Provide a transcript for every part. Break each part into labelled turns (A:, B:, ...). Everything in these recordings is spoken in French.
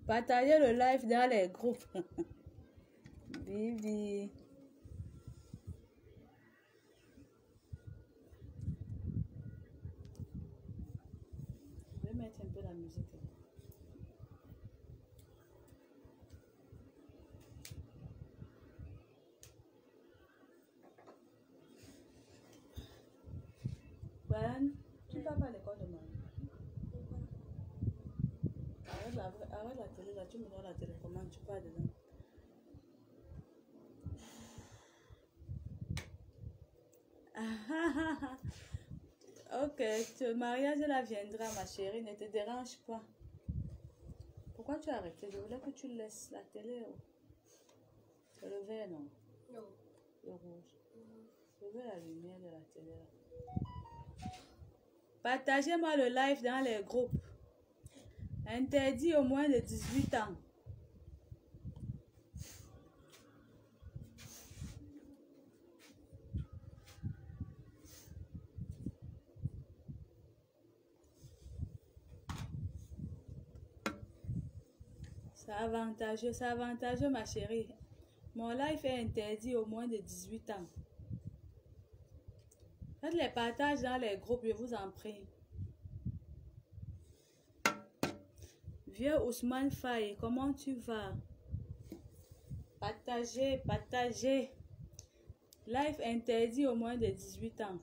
A: Partagez le live dans les groupes. Vivi. Je vais mettre un peu la musique. Ben, tu pars pas à l'école demain. Arrête la télé là, tu me donnes la télécommande, tu pars dedans. Ok, le mariage là viendra, ma chérie, ne te dérange pas. Pourquoi tu as arrêté? Je voulais que tu laisses la télé. C'est le vert, non?
B: Non.
A: Le rouge. Je veux la lumière de la télé là. Partagez-moi le live dans les groupes. Interdit au moins de 18 ans. C'est avantageux, ma chérie. Mon live est interdit au moins de 18 ans. Faites les partages dans les groupes, je vous en prie. Vieux Ousmane Faye, comment tu vas? Partagez, partagez. Live interdit au moins de 18 ans.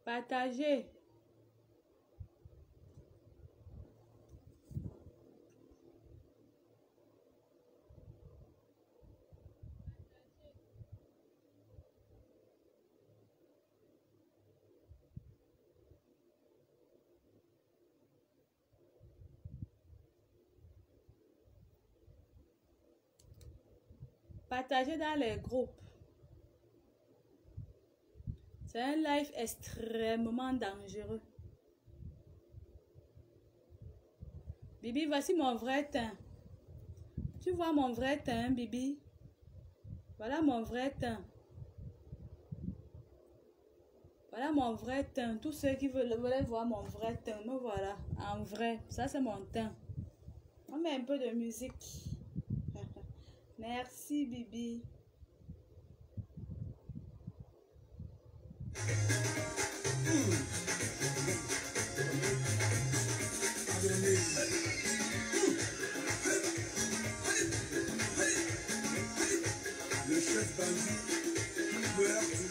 A: Partagez. Partagez dans les groupes. C'est un live extrêmement dangereux. Bibi, voici mon vrai teint. Tu vois mon vrai teint, Bibi? Voilà mon vrai teint. Voilà mon vrai teint. Tous ceux qui veulent voir mon vrai teint, me voilà. En vrai, ça c'est mon teint. On met un peu de musique. Merci, Bibi.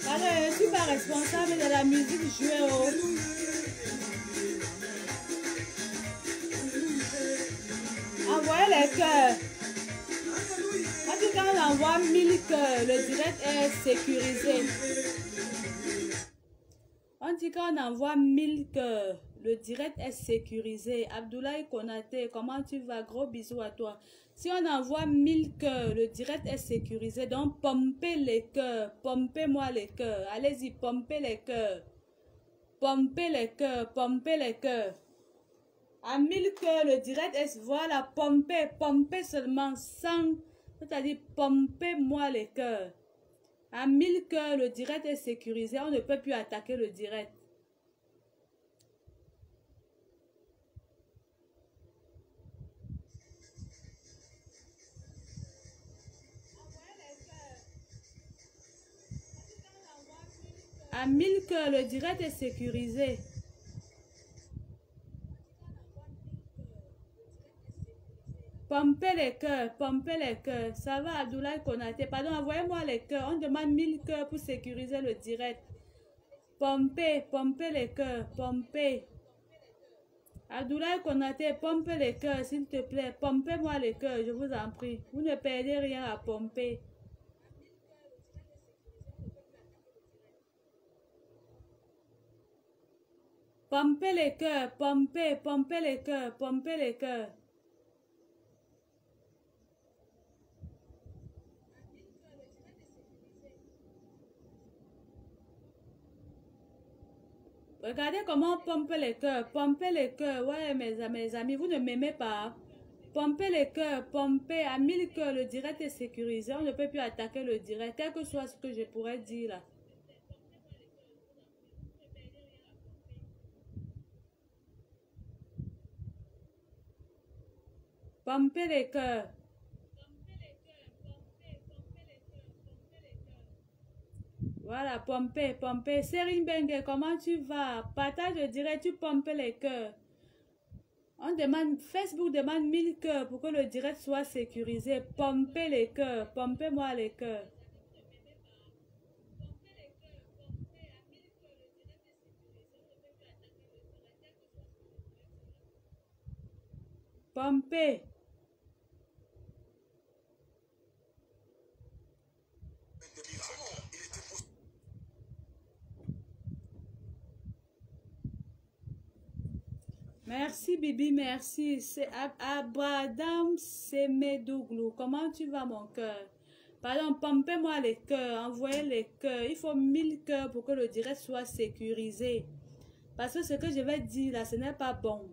A: Allez, je ne suis pas responsable de la musique jouée au... Envoyez les cœurs. Quand on envoie 1000 cœurs, le direct est sécurisé. On dit qu'on envoie 1000 cœurs, le direct est sécurisé. Abdoulaye Konaté, comment tu vas? Gros bisous à toi. Si on envoie 1000 cœurs, le direct est sécurisé. Donc, pompez les cœurs. Pompez-moi les cœurs. Allez-y, pompez les cœurs. Pompez les cœurs. Pompez les cœurs. À 1000 cœurs, le direct est... Voilà, pompez. Pompez seulement 100. C'est-à-dire, pompez-moi les cœurs. À 1000 cœurs, le direct est sécurisé. On ne peut plus attaquer le direct. À 1000 cœurs, le direct est sécurisé. Pompez les cœurs, pompez les cœurs. Ça va, Abdoulaye Konaté? Pardon, envoyez-moi les cœurs. On demande 1000 cœurs pour sécuriser le direct. Pompez, pompez les cœurs, pompez. Abdoulaye Konaté, pompez les cœurs, s'il te plaît. Pompez-moi les cœurs, je vous en prie. Vous ne perdez rien à pomper. Pompez les cœurs, pompez, pompez les cœurs, pompez les cœurs. Regardez comment on pompe les cœurs. Pompez les cœurs. Ouais, mes amis, vous ne m'aimez pas. Pompez les cœurs. Pompez à 1000 cœurs. Le direct est sécurisé. On ne peut plus attaquer le direct. Quel que soit ce que je pourrais dire là. Pompez les cœurs. Voilà, pomper, pomper. Serine Bengue, comment tu vas? Partage le direct, tu pompes les cœurs. On demande, Facebook demande 1000 cœurs pour que le direct soit sécurisé. Pompez les cœurs, pompez-moi les cœurs. Pompez. Merci Bibi, merci. C'est Abradam Semedouglu. Comment tu vas mon cœur? Pardon, pompez-moi les cœurs, envoyez les cœurs. Il faut 1000 cœurs pour que le direct soit sécurisé. Parce que ce que je vais dire là, ce n'est pas bon.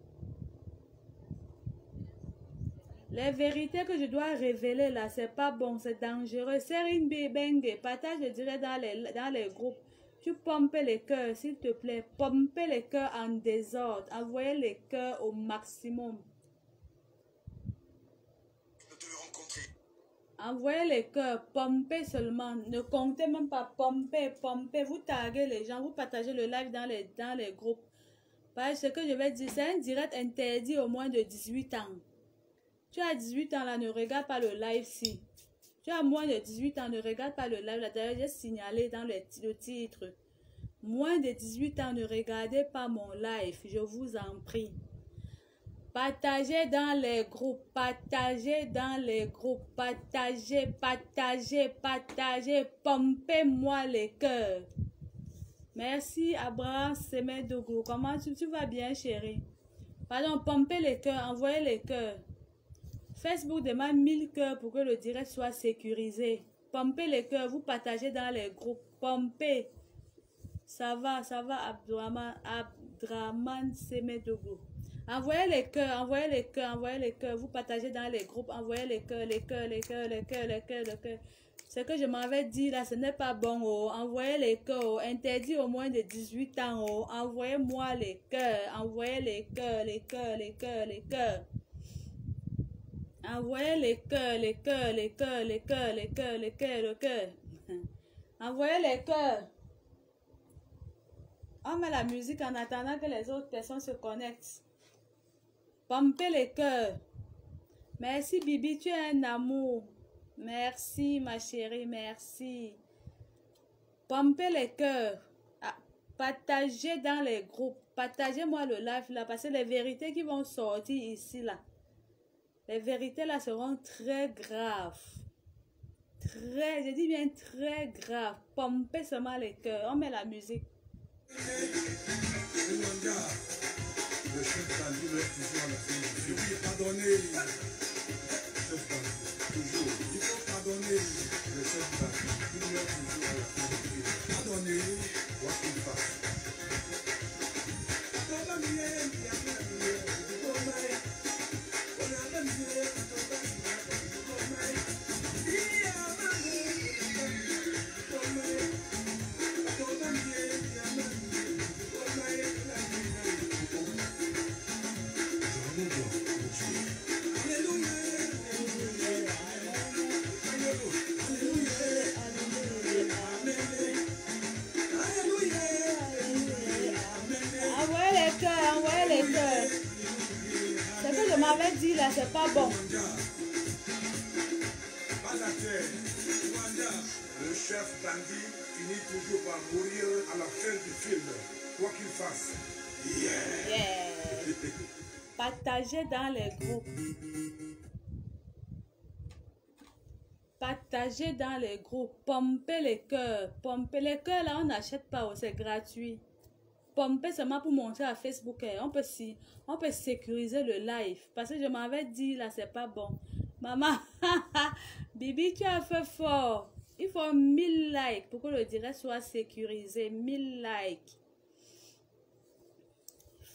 A: Les vérités que je dois révéler là, c'est pas bon, c'est dangereux. Serine Bengue, partage le direct dans les groupes. Tu pompes les cœurs, s'il te plaît. Pompez les cœurs en désordre. Envoyez les cœurs au maximum. Envoyez les cœurs. Pompez seulement. Ne comptez même pas. Pompez, pompez. Vous taguez les gens. Vous partagez le live dans les groupes. Parce que ce que je vais dire, c'est un direct interdit au moins de 18 ans. Tu as 18 ans là, ne regarde pas le live si. Tu as moins de 18 ans, ne regarde pas le live. Là, d'ailleurs, j'ai signalé dans le titre. Moins de 18 ans, ne regardez pas mon live. Je vous en prie. Partagez dans les groupes. Partagez dans les groupes. Partagez, partagez, partagez. Pompez-moi les cœurs. Merci, Abraham Semedougou. Comment tu vas bien, chérie? Pardon, pompez les cœurs. Envoyez les cœurs. Facebook demande 1000 cœurs pour que le direct soit sécurisé. Pompez les cœurs, vous partagez dans les groupes. Pompez. Ça va, Abdraman Semedougou. Envoyez les cœurs, envoyez les cœurs, envoyez les cœurs. Vous partagez dans les groupes, envoyez les cœurs, les cœurs, les cœurs, les cœurs, les cœurs, les cœurs. Ce que je m'avais dit là, ce n'est pas bon. Oh. Envoyez les cœurs, oh. Interdit au moins de 18 ans. Oh. Envoyez-moi les cœurs, envoyez les cœurs, les cœurs, les cœurs, les cœurs. Envoyez les cœurs, les cœurs, les cœurs, les cœurs, les cœurs, les cœurs, les cœurs. Envoyez les cœurs. On met la musique en attendant que les autres personnes se connectent. Pompez les cœurs. Merci Bibi, tu es un amour. Merci ma chérie, merci. Pompez les cœurs. Ah, partagez dans les groupes. Partagez-moi le live là parce que les vérités qui vont sortir ici là. Les vérités là seront très graves. Très, je dis bien très graves. Pompez seulement les cœurs. On met la musique.
B: Le chef Bandi reste toujours à la fin du film. Oui, pardonnez. Le chef Bandi, toujours. Il faut pardonner le chef Bandi. Il reste toujours à la fin du film. Pardonnez, quoi qu'il fasse.
A: Dit là, c'est pas bon.
B: Le chef Bandi finit toujours par mourir à la fin du film, quoi qu'il fasse. Yeah.
A: Yeah. Partagez dans les groupes. Partagez dans les groupes. Pompez les cœurs. Pompez les cœurs là, on n'achète pas, c'est gratuit. Pompez seulement pour montrer à Facebook. On peut sécuriser le live. Parce que je m'avais dit là, c'est pas bon. Maman, Bibi, tu as fait fort. Il faut 1000 likes pour que le direct soit sécurisé. 1000 likes.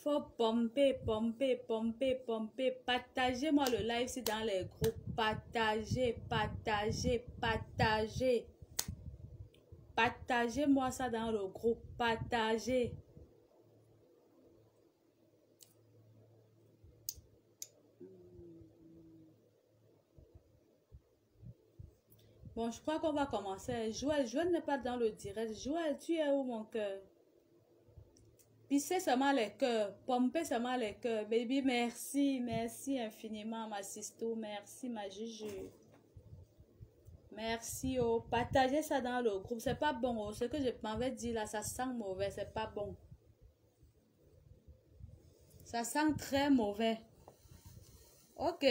A: faut pomper, pomper, pomper, pomper. Partagez-moi le live ici dans les groupes. Partagez, partagez, partagez. Partagez-moi ça dans le groupe. Partagez. Bon, je crois qu'on va commencer. Joël n'est pas dans le direct. Joël, tu es où, mon cœur? Pisser seulement les cœurs. Pomper seulement les cœurs. Baby, merci. Merci infiniment, ma sisto. Merci, ma Juju. Merci, oh. Partagez ça dans le groupe. C'est pas bon, oh. Ce que je m'avais dit là, ça sent mauvais. C'est pas bon. Ça sent très mauvais. Ok.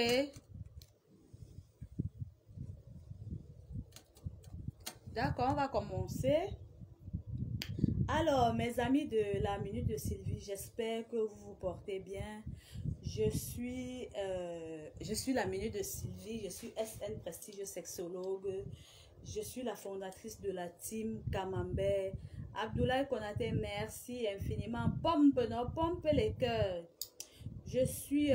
A: D'accord, on va commencer. Alors, mes amis de la Minute de Sylvie, j'espère que vous vous portez bien. Je suis la Minute de Sylvie, je suis SN Prestige sexologue. Je suis la fondatrice de la team Camembert. Abdoulaye Konaté, merci infiniment. Pompe, non, pompe les cœurs. Je suis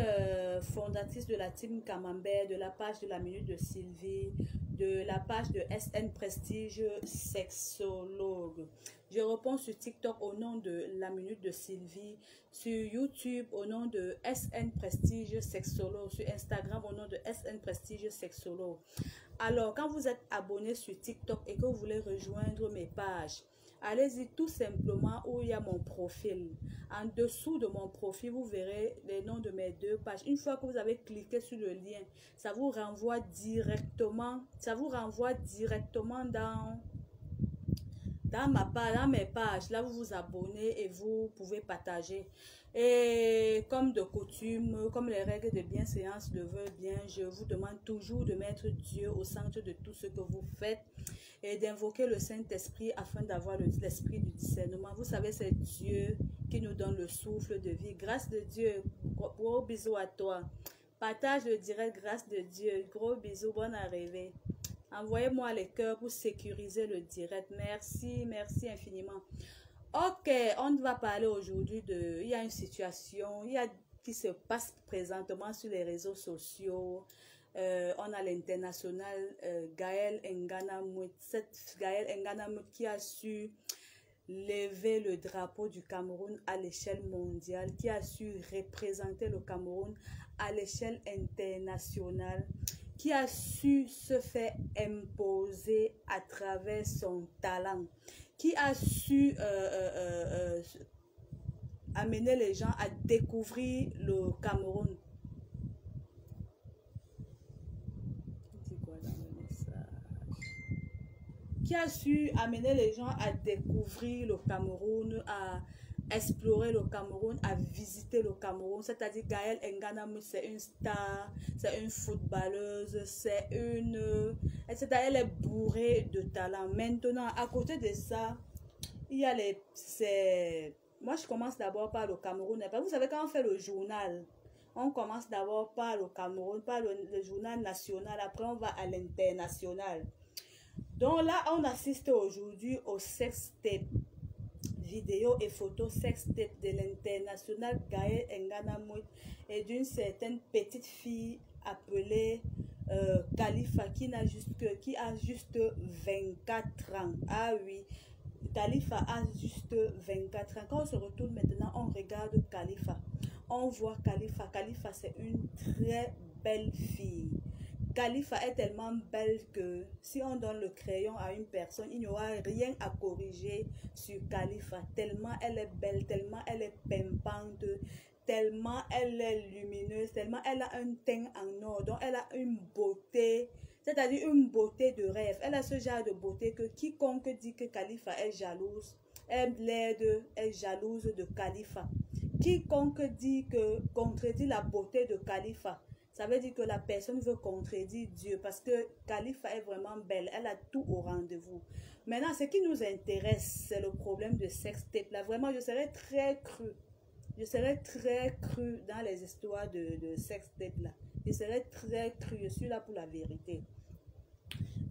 A: fondatrice de la team Camembert, de la page de la Minute de Sylvie, de la page de SN Prestige Sexologue. Je réponds sur TikTok au nom de la Minute de Sylvie, sur YouTube au nom de SN Prestige Sexologue, sur Instagram au nom de SN Prestige Sexologue. Alors, quand vous êtes abonné sur TikTok et que vous voulez rejoindre mes pages, allez-y tout simplement où il y a mon profil. En dessous de mon profil, vous verrez les noms de mes deux pages. Une fois que vous avez cliqué sur le lien, ça vous renvoie directement dans mes pages. Là, vous vous abonnez et vous pouvez partager. Et comme de coutume, comme les règles de bienséance le veulent bien, je vous demande toujours de mettre Dieu au centre de tout ce que vous faites et d'invoquer le Saint-Esprit afin d'avoir l'esprit du discernement. Vous savez, c'est Dieu qui nous donne le souffle de vie. Grâce de Dieu, gros bisous à toi. Partage le direct, grâce de Dieu. Gros bisous, bonne arrivée. Envoyez-moi les cœurs pour sécuriser le direct. Merci, merci infiniment. Ok, on va parler aujourd'hui de... Il y a une situation qui se passe présentement sur les réseaux sociaux. On a l'international Gaël Ngana-Mout. Cette Gaël Ngana-Mout qui a su lever le drapeau du Cameroun à l'échelle mondiale, qui a su représenter le Cameroun à l'échelle internationale, qui a su se faire imposer à travers son talent, qui a su amener les gens à découvrir le Cameroun. Qui a su amener les gens à découvrir le Cameroun, à explorer le Cameroun, à visiter le Cameroun. C'est-à-dire Gaël Ngana-Mout, c'est une star, c'est une footballeuse, c'est une... C'est-à-dire elle est bourrée de talent. Maintenant, à côté de ça, il y a les... Moi, je commence d'abord par le Cameroun. Vous savez, quand on fait le journal, on commence d'abord par le Cameroun, par le journal national. Après, on va à l'international. Donc là, on assiste aujourd'hui au sextape, vidéo et photo sextape de l'international Gaël Ngana-Mout et d'une certaine petite fille appelée Khalifa qui a juste 24 ans. Ah oui, Khalifa a juste 24 ans. Quand on se retourne maintenant, on regarde Khalifa. On voit Khalifa. Khalifa, c'est une très belle fille. Khalifa est tellement belle que si on donne le crayon à une personne, il n'y aura rien à corriger sur Khalifa. Tellement elle est belle, tellement elle est pimpante, tellement elle est lumineuse, tellement elle a un teint en or. Donc elle a une beauté, c'est-à-dire une beauté de rêve. Elle a ce genre de beauté que quiconque dit que Khalifa est jalouse, elle l'aide, est jalouse de Khalifa. Quiconque contredit la beauté de Khalifa, ça veut dire que la personne veut contredire Dieu parce que Khalifa est vraiment belle. Elle a tout au rendez-vous. Maintenant, ce qui nous intéresse, c'est le problème de sextape. Là, vraiment, je serais très crue. Je serais très crue dans les histoires de sextape. Là. Je serais très crue. Je suis là pour la vérité.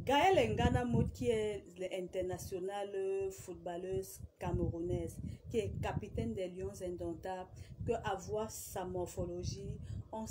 A: Gaëlle Nganamout, qui est l'internationale footballeuse camerounaise, qui est capitaine des Lions Indomptables, que à voir sa morphologie, on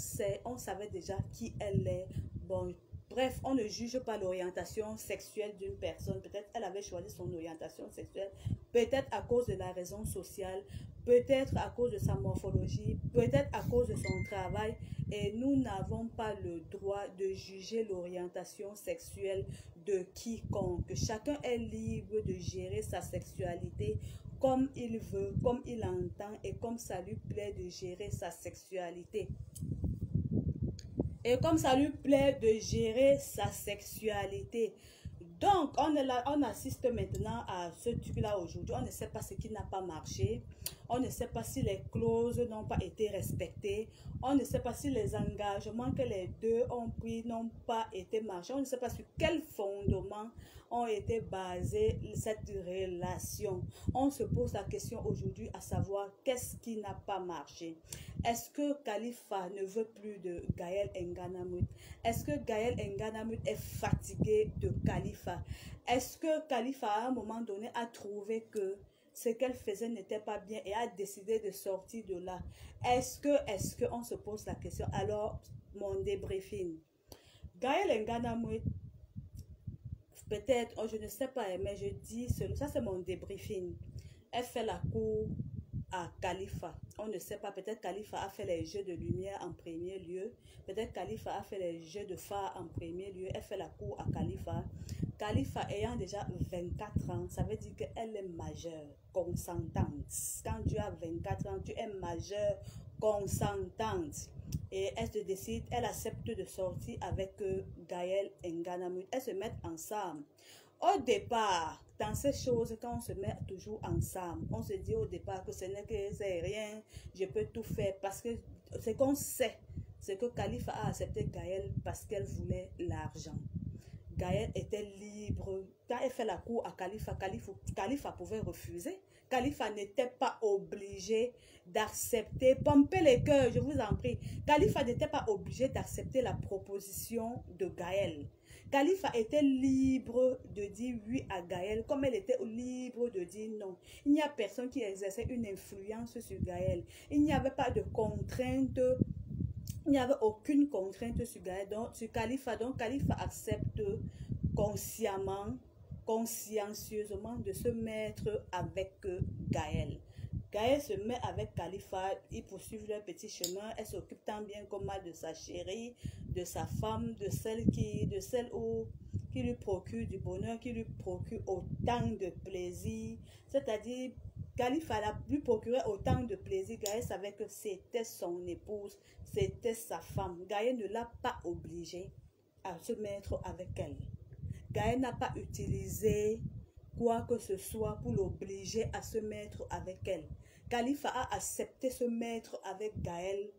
A: savait déjà qui elle est. Bon, bref, on ne juge pas l'orientation sexuelle d'une personne. Peut-être elle avait choisi son orientation sexuelle, peut-être à cause de la raison sociale, peut-être à cause de sa morphologie, peut-être à cause de son travail. Et nous n'avons pas le droit de juger l'orientation sexuelle de quiconque. Chacun est libre de gérer sa sexualité comme il veut, comme il entend et comme ça lui plaît de gérer sa sexualité. Et comme ça lui plaît de gérer sa sexualité. Donc, on assiste maintenant à ce truc-là aujourd'hui. On ne sait pas ce qui n'a pas marché. On ne sait pas si les clauses n'ont pas été respectées. On ne sait pas si les engagements que les deux ont pris n'ont pas été marchés. On ne sait pas sur quel fondement ont été basées cette relation. On se pose la question aujourd'hui à savoir qu'est-ce qui n'a pas marché. Est-ce que Khalifa ne veut plus de Gaëlle Nganamout? Est-ce que Gaëlle Nganamout est fatigué de Khalifa? Est-ce que Khalifa à un moment donné a trouvé que ce qu'elle faisait n'était pas bien et a décidé de sortir de là? Est-ce que on se pose la question? Alors, mon débriefing. Gaëlle Nganamout, peut-être, oh, je ne sais pas, mais je dis, ça c'est mon débriefing. Elle fait la cour à Khalifa. On ne sait pas, peut-être Khalifa a fait les jeux de lumière en premier lieu. Peut-être Khalifa a fait les jeux de phare en premier lieu. Elle fait la cour à Khalifa. Khalifa ayant déjà 24 ans, ça veut dire qu'elle est majeure, consentante. Quand tu as 24 ans, tu es majeure, consentante. Et elle se décide, elle accepte de sortir avec Gaëlle Nganamout. Elles se mettent ensemble. Au départ, dans ces choses, quand on se met toujours ensemble, on se dit au départ que ce n'est que c'est rien, je peux tout faire. Parce que ce qu'on sait, c'est que Khalifa a accepté Gaëlle parce qu'elle voulait l'argent. Gaëlle était libre. Quand elle fait la cour à Khalifa, Khalifa pouvait refuser. Khalifa n'était pas obligé d'accepter. Pompez les cœurs, je vous en prie. Khalifa n'était pas obligé d'accepter la proposition de Gaëlle. Khalifa était libre de dire oui à Gaëlle, comme elle était libre de dire non. Il n'y a personne qui exerçait une influence sur Gaëlle. Il n'y avait pas de contrainte. Il n'y avait aucune contrainte sur Gaëlle, donc sur Khalifa. Donc Khalifa accepte consciemment, consciencieusement de se mettre avec Gaëlle. Gaëlle se met avec Khalifa, ils poursuivent leur petit chemin. Elle s'occupe tant bien comme mal de sa chérie, de sa femme, de celle qui lui procure du bonheur, qui lui procure autant de plaisir. C'est-à-dire, Khalifa lui procurait autant de plaisir. Gaëlle savait que c'était son épouse, c'était sa femme. Gaëlle ne l'a pas obligée à se mettre avec elle. Gaëlle n'a pas utilisé quoi que ce soit pour l'obliger à se mettre avec elle. Khalifa a accepté se mettre avec Gaëlle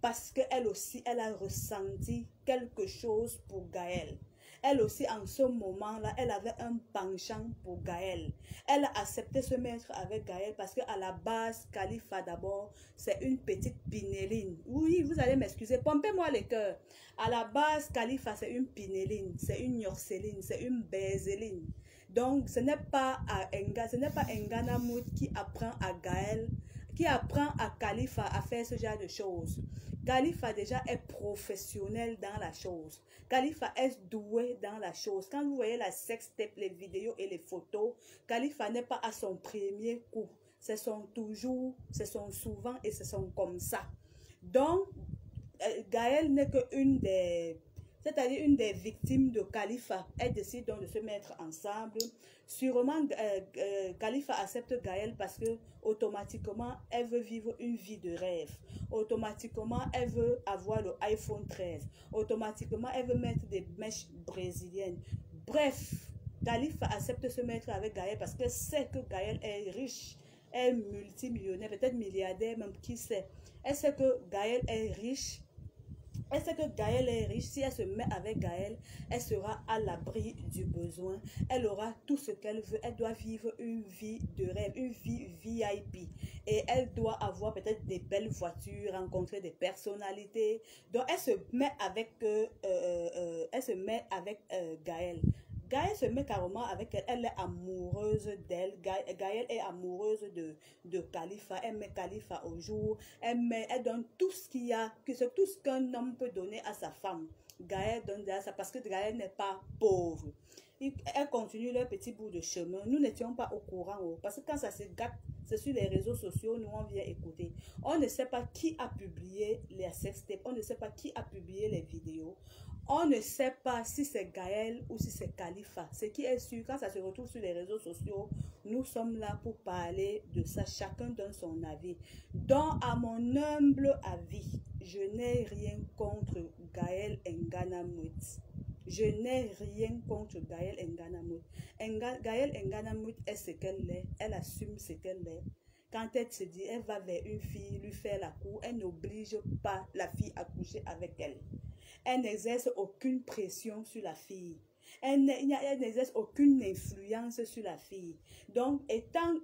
A: parce qu'elle aussi, elle a ressenti quelque chose pour Gaëlle. Elle aussi, en ce moment-là, elle avait un penchant pour Gaëlle. Elle a accepté se mettre avec Gaëlle parce qu'à la base, Khalifa d'abord, c'est une petite pinéline. Oui, vous allez m'excuser, pompez-moi les cœurs. À la base, Khalifa, c'est une pinéline, c'est une yorceline, c'est une bézéline. Donc, ce n'est pas Nganamout qui apprend à Gaëlle, qui apprend à Khalifa à faire ce genre de choses. Khalifa déjà est professionnel dans la chose. Khalifa est doué dans la chose. Quand vous voyez la sextape, les vidéos et les photos, Khalifa n'est pas à son premier coup. Ce sont souvent et ce sont comme ça. Donc, Gaëlle n'est qu'une des... C'est-à-dire une des victimes de Khalifa. Elle décide donc de se mettre ensemble. Sûrement, Khalifa accepte Gaëlle parce que automatiquement, elle veut vivre une vie de rêve. Automatiquement, elle veut avoir le iPhone 13. Automatiquement, elle veut mettre des mèches brésiliennes. Bref, Khalifa accepte de se mettre avec Gaëlle parce qu'elle sait que Gaëlle est riche, est multimillionnaire, peut-être milliardaire, même qui sait. Elle sait que Gaëlle est riche. Elle sait que Gaëlle est riche. Si elle se met avec Gaëlle, elle sera à l'abri du besoin. Elle aura tout ce qu'elle veut. Elle doit vivre une vie de rêve, une vie VIP. Et elle doit avoir peut-être des belles voitures, rencontrer des personnalités. Donc, elle se met avec Gaëlle. Gaël se met carrément avec elle. Elle est amoureuse d'elle. Gaël est amoureuse de Khalifa. Elle met Khalifa au jour. Elle donne tout ce qu'il y a, c'est tout ce qu'un homme peut donner à sa femme. Gaël donne ça parce que Gaël n'est pas pauvre. Elle continue leur petit bout de chemin. Nous n'étions pas au courant. Parce que quand ça se gâte, c'est sur les réseaux sociaux, nous on vient écouter. On ne sait pas qui a publié les sextapes. On ne sait pas qui a publié les vidéos. On ne sait pas si c'est Gaël ou si c'est Khalifa. Ce qui est sûr, quand ça se retrouve sur les réseaux sociaux, nous sommes là pour parler de ça. Chacun donne son avis. Donc, à mon humble avis, je n'ai rien contre Gaël Nganamout. Je n'ai rien contre Gaël Nganamout. Gaël Nganamout est ce qu'elle est. Elle assume ce qu'elle est. Quand elle se dit, elle va vers une fille, lui faire la cour, elle n'oblige pas la fille à coucher avec elle. Elle n'exerce aucune pression sur la fille. Elle n'exerce aucune influence sur la fille. Donc, étant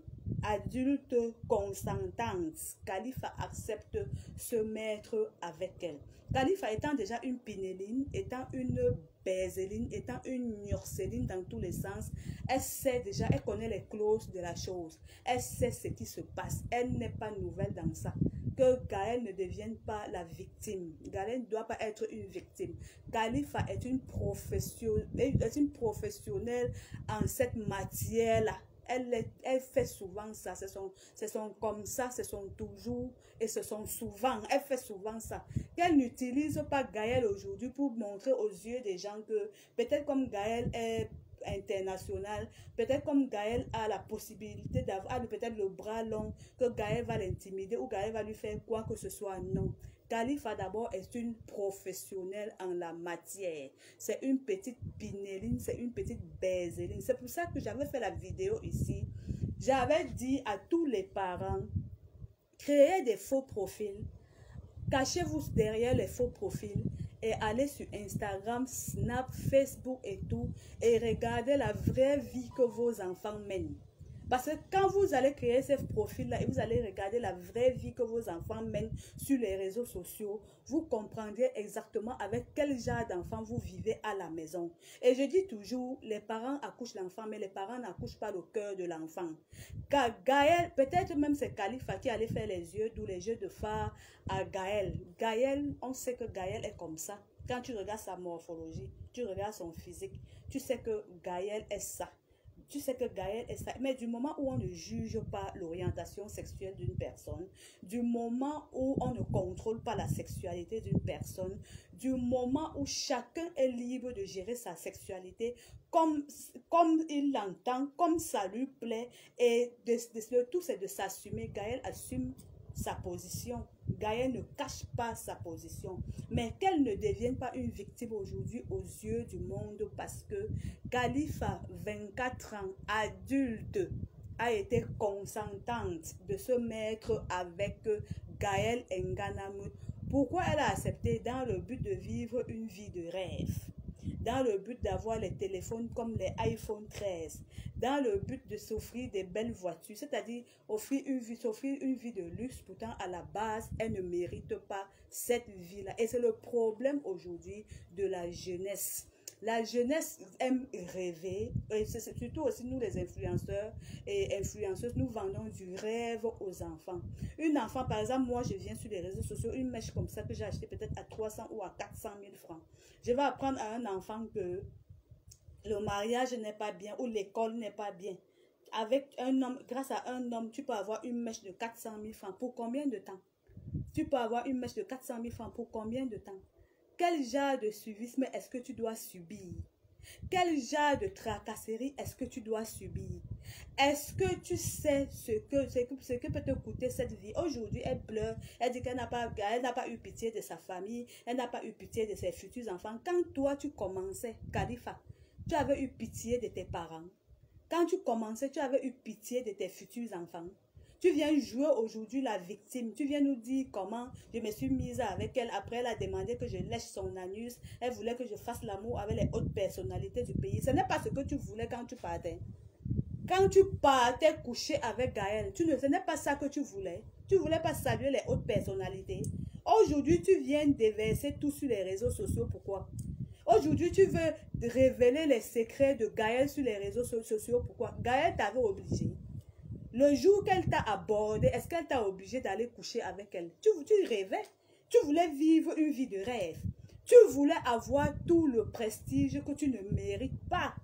A: adulte consentante, Khalifa accepte se mettre avec elle. Khalifa étant déjà une pinéline, étant une bézéline, étant une nurseline dans tous les sens, elle sait déjà, elle connaît les clauses de la chose. Elle sait ce qui se passe. Elle n'est pas nouvelle dans ça. Que Gaël ne devienne pas la victime. Gaël ne doit pas être une victime. Khalifa est une professionnelle en cette matière-là. Elle fait souvent ça. Ce sont comme ça, ce sont toujours et ce sont souvent. Elle fait souvent ça. Qu'elle n'utilise pas Gaël aujourd'hui pour montrer aux yeux des gens que peut-être comme Gaël est international, peut-être comme Gaël a la possibilité d'avoir peut-être le bras long, que Gaël va l'intimider ou Gaël va lui faire quoi que ce soit. Non. Khalifa d'abord est une professionnelle en la matière. C'est une petite pinéline, c'est une petite bézéline. C'est pour ça que j'avais fait la vidéo ici. J'avais dit à tous les parents, créez des faux profils. Cachez-vous derrière les faux profils et allez sur Instagram, Snap, Facebook et tout et regardez la vraie vie que vos enfants mènent. Parce que quand vous allez créer ces profils-là et vous allez regarder la vraie vie que vos enfants mènent sur les réseaux sociaux, vous comprendrez exactement avec quel genre d'enfant vous vivez à la maison. Et je dis toujours, les parents accouchent l'enfant, mais les parents n'accouchent pas le cœur de l'enfant. Car Gaël, peut-être même c'est Khalifa qui allait faire les yeux, d'où les yeux de phare à Gaël. Gaël, on sait que Gaël est comme ça. Quand tu regardes sa morphologie, tu regardes son physique, tu sais que Gaël est ça. Tu sais que Gaël est ça. Mais du moment où on ne juge pas l'orientation sexuelle d'une personne, du moment où on ne contrôle pas la sexualité d'une personne, du moment où chacun est libre de gérer sa sexualité comme il l'entend, comme ça lui plaît, et le tout c'est de s'assumer. Gaël assume sa position. Gaël ne cache pas sa position. Mais qu'elle ne devienne pas une victime aujourd'hui aux yeux du monde, parce que Khalifa, 24 ans, adulte, a été consentante de se mettre avec Gaël Nganamout. Pourquoi elle a accepté? Dans le but de vivre une vie de rêve. Dans le but d'avoir les téléphones comme les iPhone 13, dans le but de s'offrir des belles voitures, c'est-à-dire s'offrir une vie de luxe. Pourtant, à la base, elle ne mérite pas cette vie-là. Et c'est le problème aujourd'hui de la jeunesse. La jeunesse aime rêver, et c'est surtout aussi nous les influenceurs et influenceuses, nous vendons du rêve aux enfants. Une enfant, par exemple, moi je viens sur les réseaux sociaux, une mèche comme ça que j'ai acheté peut-être à 300 ou à 400 000 francs. Je vais apprendre à un enfant que le mariage n'est pas bien ou l'école n'est pas bien. Avec un homme, grâce à un homme, tu peux avoir une mèche de 400 000 francs. Pour combien de temps? Tu peux avoir une mèche de 400 000 francs pour combien de temps? Quel genre de suivisme est-ce que tu dois subir? Quel genre de tracasserie est-ce que tu dois subir? Est-ce que tu sais ce que peut te coûter cette vie? Aujourd'hui, elle pleure, elle dit qu'elle n'a pas eu pitié de sa famille, elle n'a pas eu pitié de ses futurs enfants. Quand toi, tu commençais, Khalifa, tu avais eu pitié de tes parents. Quand tu commençais, tu avais eu pitié de tes futurs enfants. Tu viens jouer aujourd'hui la victime. Tu viens nous dire comment je me suis mise avec elle. Après, elle a demandé que je lèche son anus. Elle voulait que je fasse l'amour avec les hautes personnalités du pays. Ce n'est pas ce que tu voulais quand tu partais. Quand tu partais coucher avec Gaël, ce n'est pas ça que tu voulais. Tu ne voulais pas saluer les hautes personnalités. Aujourd'hui, tu viens déverser tout sur les réseaux sociaux. Pourquoi? Aujourd'hui, tu veux révéler les secrets de Gaël sur les réseaux sociaux. Pourquoi? Gaël t'avait obligé. Le jour qu'elle t'a abordé, est-ce qu'elle t'a obligé d'aller coucher avec elle? Tu rêvais. Tu voulais vivre une vie de rêve. Tu voulais avoir tout le prestige que tu ne mérites pas.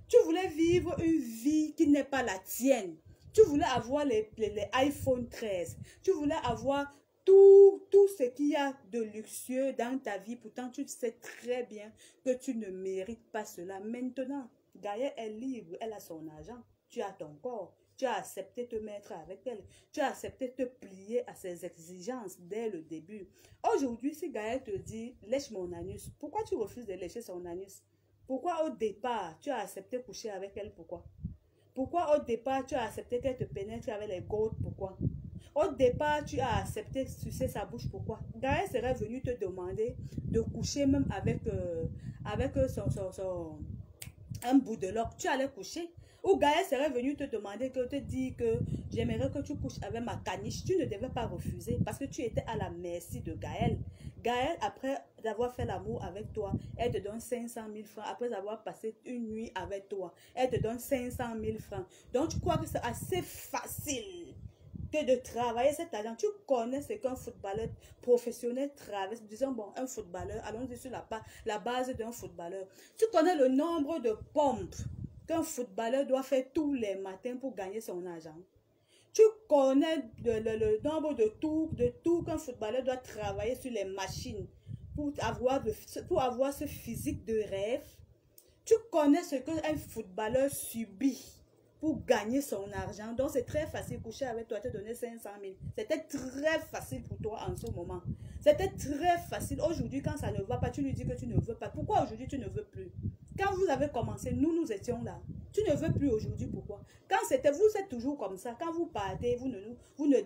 A: Tu voulais vivre une vie qui n'est pas la tienne. Tu voulais avoir les iPhone 13. Tu voulais avoir tout ce qu'il y a de luxueux dans ta vie. Pourtant, tu sais très bien que tu ne mérites pas cela. Maintenant, Gaëlle est libre. Elle a son argent. Tu as ton corps. Tu as accepté de te mettre avec elle. Tu as accepté de te plier à ses exigences dès le début. Aujourd'hui, si Gaëlle te dit « lèche mon anus », pourquoi tu refuses de lécher son anus? Pourquoi au départ, tu as accepté de coucher avec elle? Pourquoi? Pourquoi au départ, tu as accepté qu'elle te pénètre avec les gouttes? Pourquoi? Au départ, tu as accepté de sucer sa bouche. Pourquoi? Gaëlle serait venu te demander de coucher même avec, un bout de l'oc. Tu allais coucher. Ou Gaëlle serait venu te demander, te dire que j'aimerais que tu couches avec ma caniche. Tu ne devais pas refuser parce que tu étais à la merci de Gaëlle. Gaëlle, après d'avoir fait l'amour avec toi, elle te donne 500 000 francs. Après avoir passé une nuit avec toi, elle te donne 500 000 francs. Donc, tu crois que c'est assez facile que de travailler cet argent. Tu connais ce qu'un footballeur professionnel traverse. Disons, bon, un footballeur, allons-y sur la base d'un footballeur. Tu connais le nombre de pompes qu'un footballeur doit faire tous les matins pour gagner son argent. Tu connais le nombre de tours qu'un footballeur doit travailler sur les machines pour avoir ce physique de rêve. Tu connais ce qu'un footballeur subit pour gagner son argent. Donc, c'est très facile de coucher avec toi, te donner 500 000. C'était très facile pour toi en ce moment. C'était très facile. Aujourd'hui, quand ça ne va pas, tu lui dis que tu ne veux pas. Pourquoi aujourd'hui, tu ne veux plus? Quand vous avez commencé, nous étions là. Tu ne veux plus aujourd'hui, pourquoi? Quand c'était, vous êtes toujours comme ça. Quand vous partez, vous ne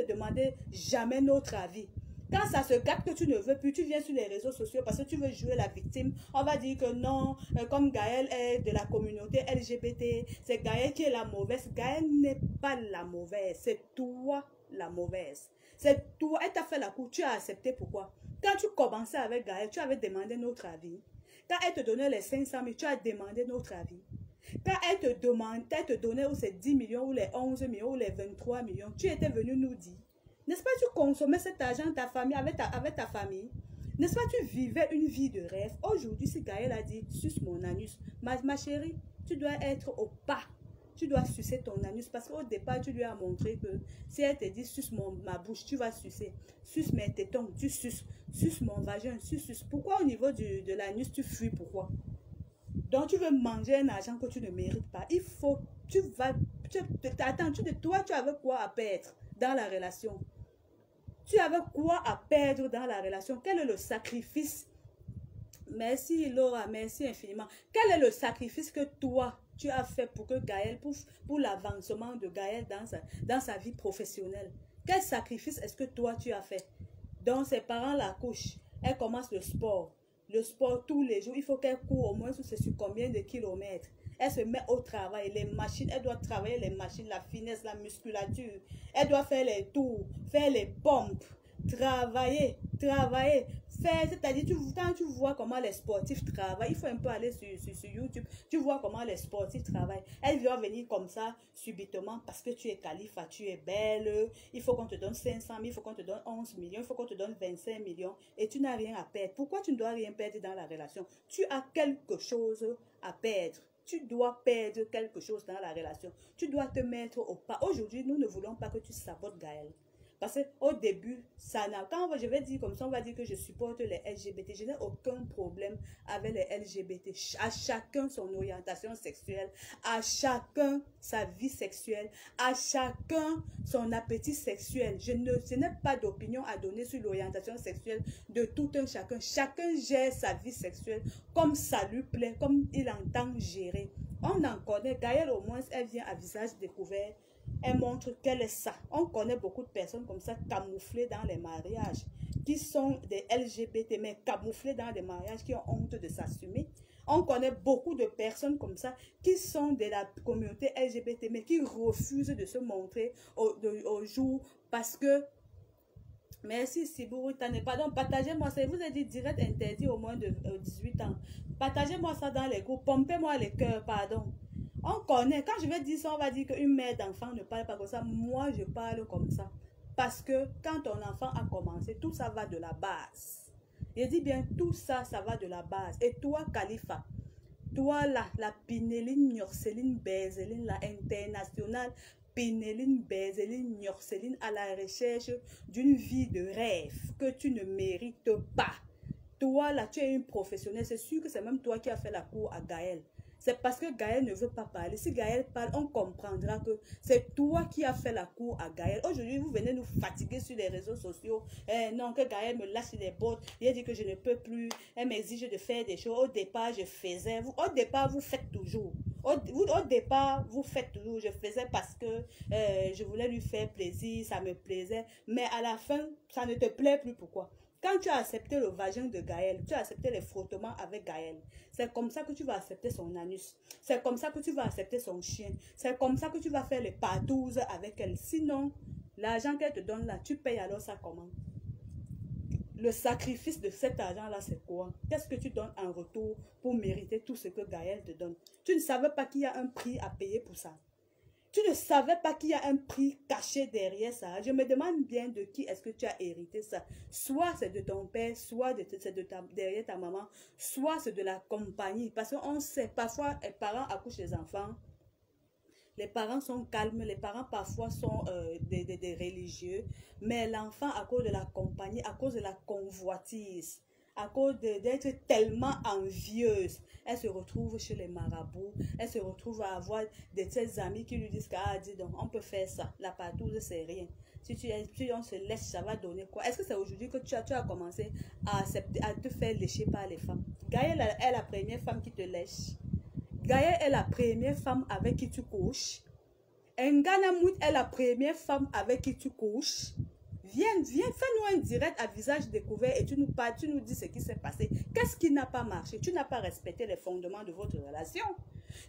A: demandez jamais notre avis. Quand ça se gâte que tu ne veux plus, tu viens sur les réseaux sociaux parce que tu veux jouer la victime. On va dire que non, comme Gaëlle est de la communauté LGBT, c'est Gaëlle qui est la mauvaise. Gaëlle n'est pas la mauvaise, c'est toi la mauvaise. C'est toi, elle t'a fait la cour, tu as accepté. Pourquoi? Quand tu commençais avec Gaëlle, tu avais demandé notre avis. Quand elle te donnait les 500 000, tu as demandé notre avis. Quand elle te donnait ou ces 10 millions, ou les 11 millions, ou les 23 millions, tu étais venu nous dire. N'est-ce pas, tu consommais cet argent avec ta famille? N'est-ce pas, tu vivais une vie de rêve? Aujourd'hui, si Gaëlle a dit, suce mon anus, ma chérie, tu dois être au pas. Tu dois sucer ton anus parce qu'au départ, tu lui as montré que si elle te dit, suce ma bouche, tu vas sucer. Suce mes tétons, tu suces. Suce mon vagin, tu suces. Pourquoi au niveau de l'anus, tu fuis? Pourquoi? Donc, tu veux manger un argent que tu ne mérites pas. Il faut, attends, toi, tu avais quoi à perdre dans la relation? Tu avais quoi à perdre dans la relation? Quel est le sacrifice? Merci Laura, merci infiniment. Quel est le sacrifice que toi, tu as fait pour que Gaëlle, pour l'avancement de Gaëlle dans sa vie professionnelle? Quel sacrifice est-ce que toi, tu as fait? Donc, ses parents la couchent. Elle commence le sport. Le sport tous les jours, il faut qu'elle court au moins sur combien de kilomètres? Elle se met au travail, les machines, elle doit travailler les machines, la finesse, la musculature. Elle doit faire les tours, faire les pompes, travailler, faire, c'est-à-dire, quand tu vois comment les sportifs travaillent, il faut un peu aller sur YouTube, tu vois comment les sportifs travaillent. Elle doit venir comme ça, subitement, parce que tu es qualifiée, tu es belle, il faut qu'on te donne 500 000, il faut qu'on te donne 11 millions, il faut qu'on te donne 25 millions, et tu n'as rien à perdre. Pourquoi tu ne dois rien perdre dans la relation? Tu as quelque chose à perdre. Tu dois perdre quelque chose dans la relation. Tu dois te mettre au pas. Aujourd'hui, nous ne voulons pas que tu sabotes Gaëlle. Parce qu'au début, quand je vais dire comme ça, on va dire que je supporte les LGBT. Je n'ai aucun problème avec les LGBT. À chacun son orientation sexuelle, à chacun sa vie sexuelle, à chacun son appétit sexuel. Je n'ai pas d'opinion à donner sur l'orientation sexuelle de tout un chacun. Chacun gère sa vie sexuelle comme ça lui plaît, comme il entend gérer. On en connaît. Gaëlle, au moins, elle vient à visage découvert. Elle montre qu'elle est ça. On connaît beaucoup de personnes comme ça, camouflées dans les mariages, qui sont des LGBT, mais camouflées dans des mariages, qui ont honte de s'assumer. On connaît beaucoup de personnes comme ça, qui sont de la communauté LGBT, mais qui refusent de se montrer au jour parce que Merci Sibou Tane. Pardon, partagez-moi ça. Je vous ai dit direct interdit au moins de 18 ans. Partagez-moi ça dans les groupes. Pompez-moi les cœurs, pardon. On connaît. Quand je vais dire ça, on va dire qu'une mère d'enfant ne parle pas comme ça. Moi, je parle comme ça. Parce que quand ton enfant a commencé, tout ça va de la base. Je dis bien, tout ça, ça va de la base. Et toi, Khalifa, toi là, la Pinéline, Nyorceline, Bézéline, la internationale, Pinéline, Bézéline, Nyorceline, à la recherche d'une vie de rêve que tu ne mérites pas. Toi là, tu es une professionnelle. C'est sûr que c'est même toi qui as fait la cour à Gaël. C'est parce que Gaël ne veut pas parler. Si Gaël parle, on comprendra que c'est toi qui as fait la cour à Gaël. Aujourd'hui, vous venez nous fatiguer sur les réseaux sociaux. Non, que Gaël me lâche les bottes. Il a dit que je ne peux plus. Elle m'exige de faire des choses. Au départ, je faisais. Au départ, vous faites toujours. Au départ, vous faites toujours. Je faisais parce que je voulais lui faire plaisir. Ça me plaisait. Mais à la fin, ça ne te plaît plus. Pourquoi? Quand tu as accepté le vagin de Gaël, tu as accepté les frottements avec Gaël, c'est comme ça que tu vas accepter son anus. C'est comme ça que tu vas accepter son chien. C'est comme ça que tu vas faire les partouzes avec elle. Sinon, l'argent qu'elle te donne là, tu payes alors ça comment? Le sacrifice de cet argent-là, c'est quoi? Qu'est-ce que tu donnes en retour pour mériter tout ce que Gaël te donne? Tu ne savais pas qu'il y a un prix à payer pour ça. Tu ne savais pas qu'il y a un prix caché derrière ça. Je me demande bien de qui est-ce que tu as hérité ça. Soit c'est de ton père, soit c'est derrière ta maman, soit c'est de la compagnie. Parce qu'on sait, parfois, les parents accouchent les enfants. Les parents sont calmes, les parents parfois sont des religieux. Mais l'enfant, à cause de la compagnie, à cause de la convoitise, à cause d'être tellement envieuse, elle se retrouve chez les marabouts, elle se retrouve à avoir de ses amis qui lui disent ah, dis donc, on peut faire ça, la partouze c'est rien. Si on se laisse, ça va donner quoi? Est-ce que c'est aujourd'hui que tu as commencé à te faire lécher par les femmes? Gaëlle est la première femme qui te lèche. Gaëlle est la première femme avec qui tu couches. Nganamout est la première femme avec qui tu couches. Viens, fais-nous un direct à visage découvert et tu nous dis ce qui s'est passé. Qu'est-ce qui n'a pas marché? Tu n'as pas respecté les fondements de votre relation.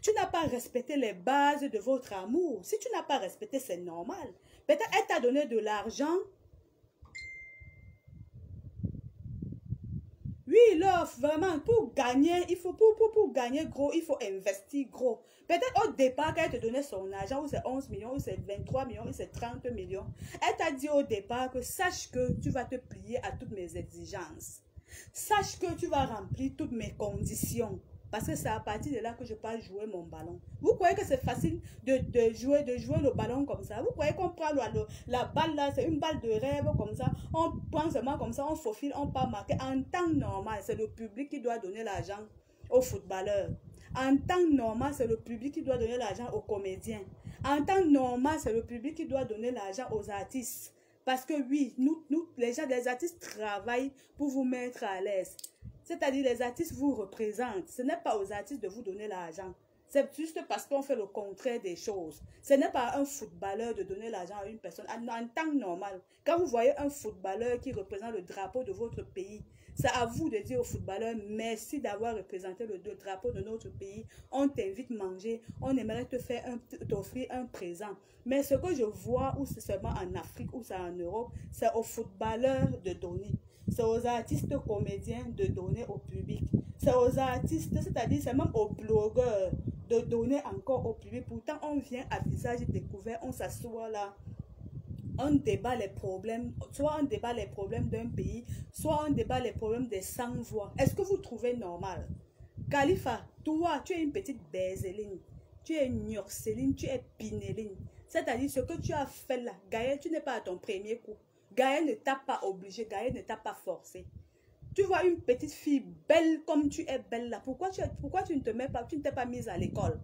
A: Tu n'as pas respecté les bases de votre amour. Si tu n'as pas respecté, c'est normal. Peut-être elle t'a donné de l'argent. Oui, l'offre, vraiment, pour gagner, il faut, pour gagner gros, il faut investir gros. Peut-être au départ, quand elle te donnait son argent, ou c'est 11 millions, ou c'est 23 millions, ou c'est 30 millions, elle t'a dit au départ que sache que tu vas te plier à toutes mes exigences. Sache que tu vas remplir toutes mes conditions. Parce que c'est à partir de là que je peux jouer mon ballon. Vous croyez que c'est facile de jouer le ballon comme ça? Vous croyez qu'on prend la balle là, c'est une balle de rêve comme ça? On prend seulement comme ça, on faufile, on part marquer. En temps normal, c'est le public qui doit donner l'argent aux footballeurs. En temps normal, c'est le public qui doit donner l'argent aux comédiens. En temps normal, c'est le public qui doit donner l'argent aux artistes. Parce que oui, nous les artistes travaillent pour vous mettre à l'aise. C'est-à-dire les artistes vous représentent. Ce n'est pas aux artistes de vous donner l'argent. C'est juste parce qu'on fait le contraire des choses. Ce n'est pas un footballeur de donner l'argent à une personne. En temps normal, quand vous voyez un footballeur qui représente le drapeau de votre pays, c'est à vous de dire au footballeur merci d'avoir représenté le drapeau de notre pays. On t'invite à manger. On aimerait t'offrir un présent. Mais ce que je vois, ou c'est seulement en Afrique, ou c'est en Europe, c'est aux footballeurs de donner. C'est aux artistes comédiens de donner au public. C'est aux artistes, c'est-à-dire c'est même aux blogueurs de donner encore au public. Pourtant, on vient à visage découvert, on s'assoit là, on débat les problèmes, soit on débat les problèmes d'un pays, soit on débat les problèmes des sans-voix. Est-ce que vous trouvez normal? Khalifa, toi, tu es une petite Bézéline, tu es une Nyorceline, tu es Pinéline. C'est-à-dire ce que tu as fait là, Gaël, tu n'es pas à ton premier coup. Gaël ne t'a pas obligé, Gaël ne t'a pas forcé. Tu vois une petite fille belle comme tu es belle là. Pourquoi tu ne t'es pas mise à l'école?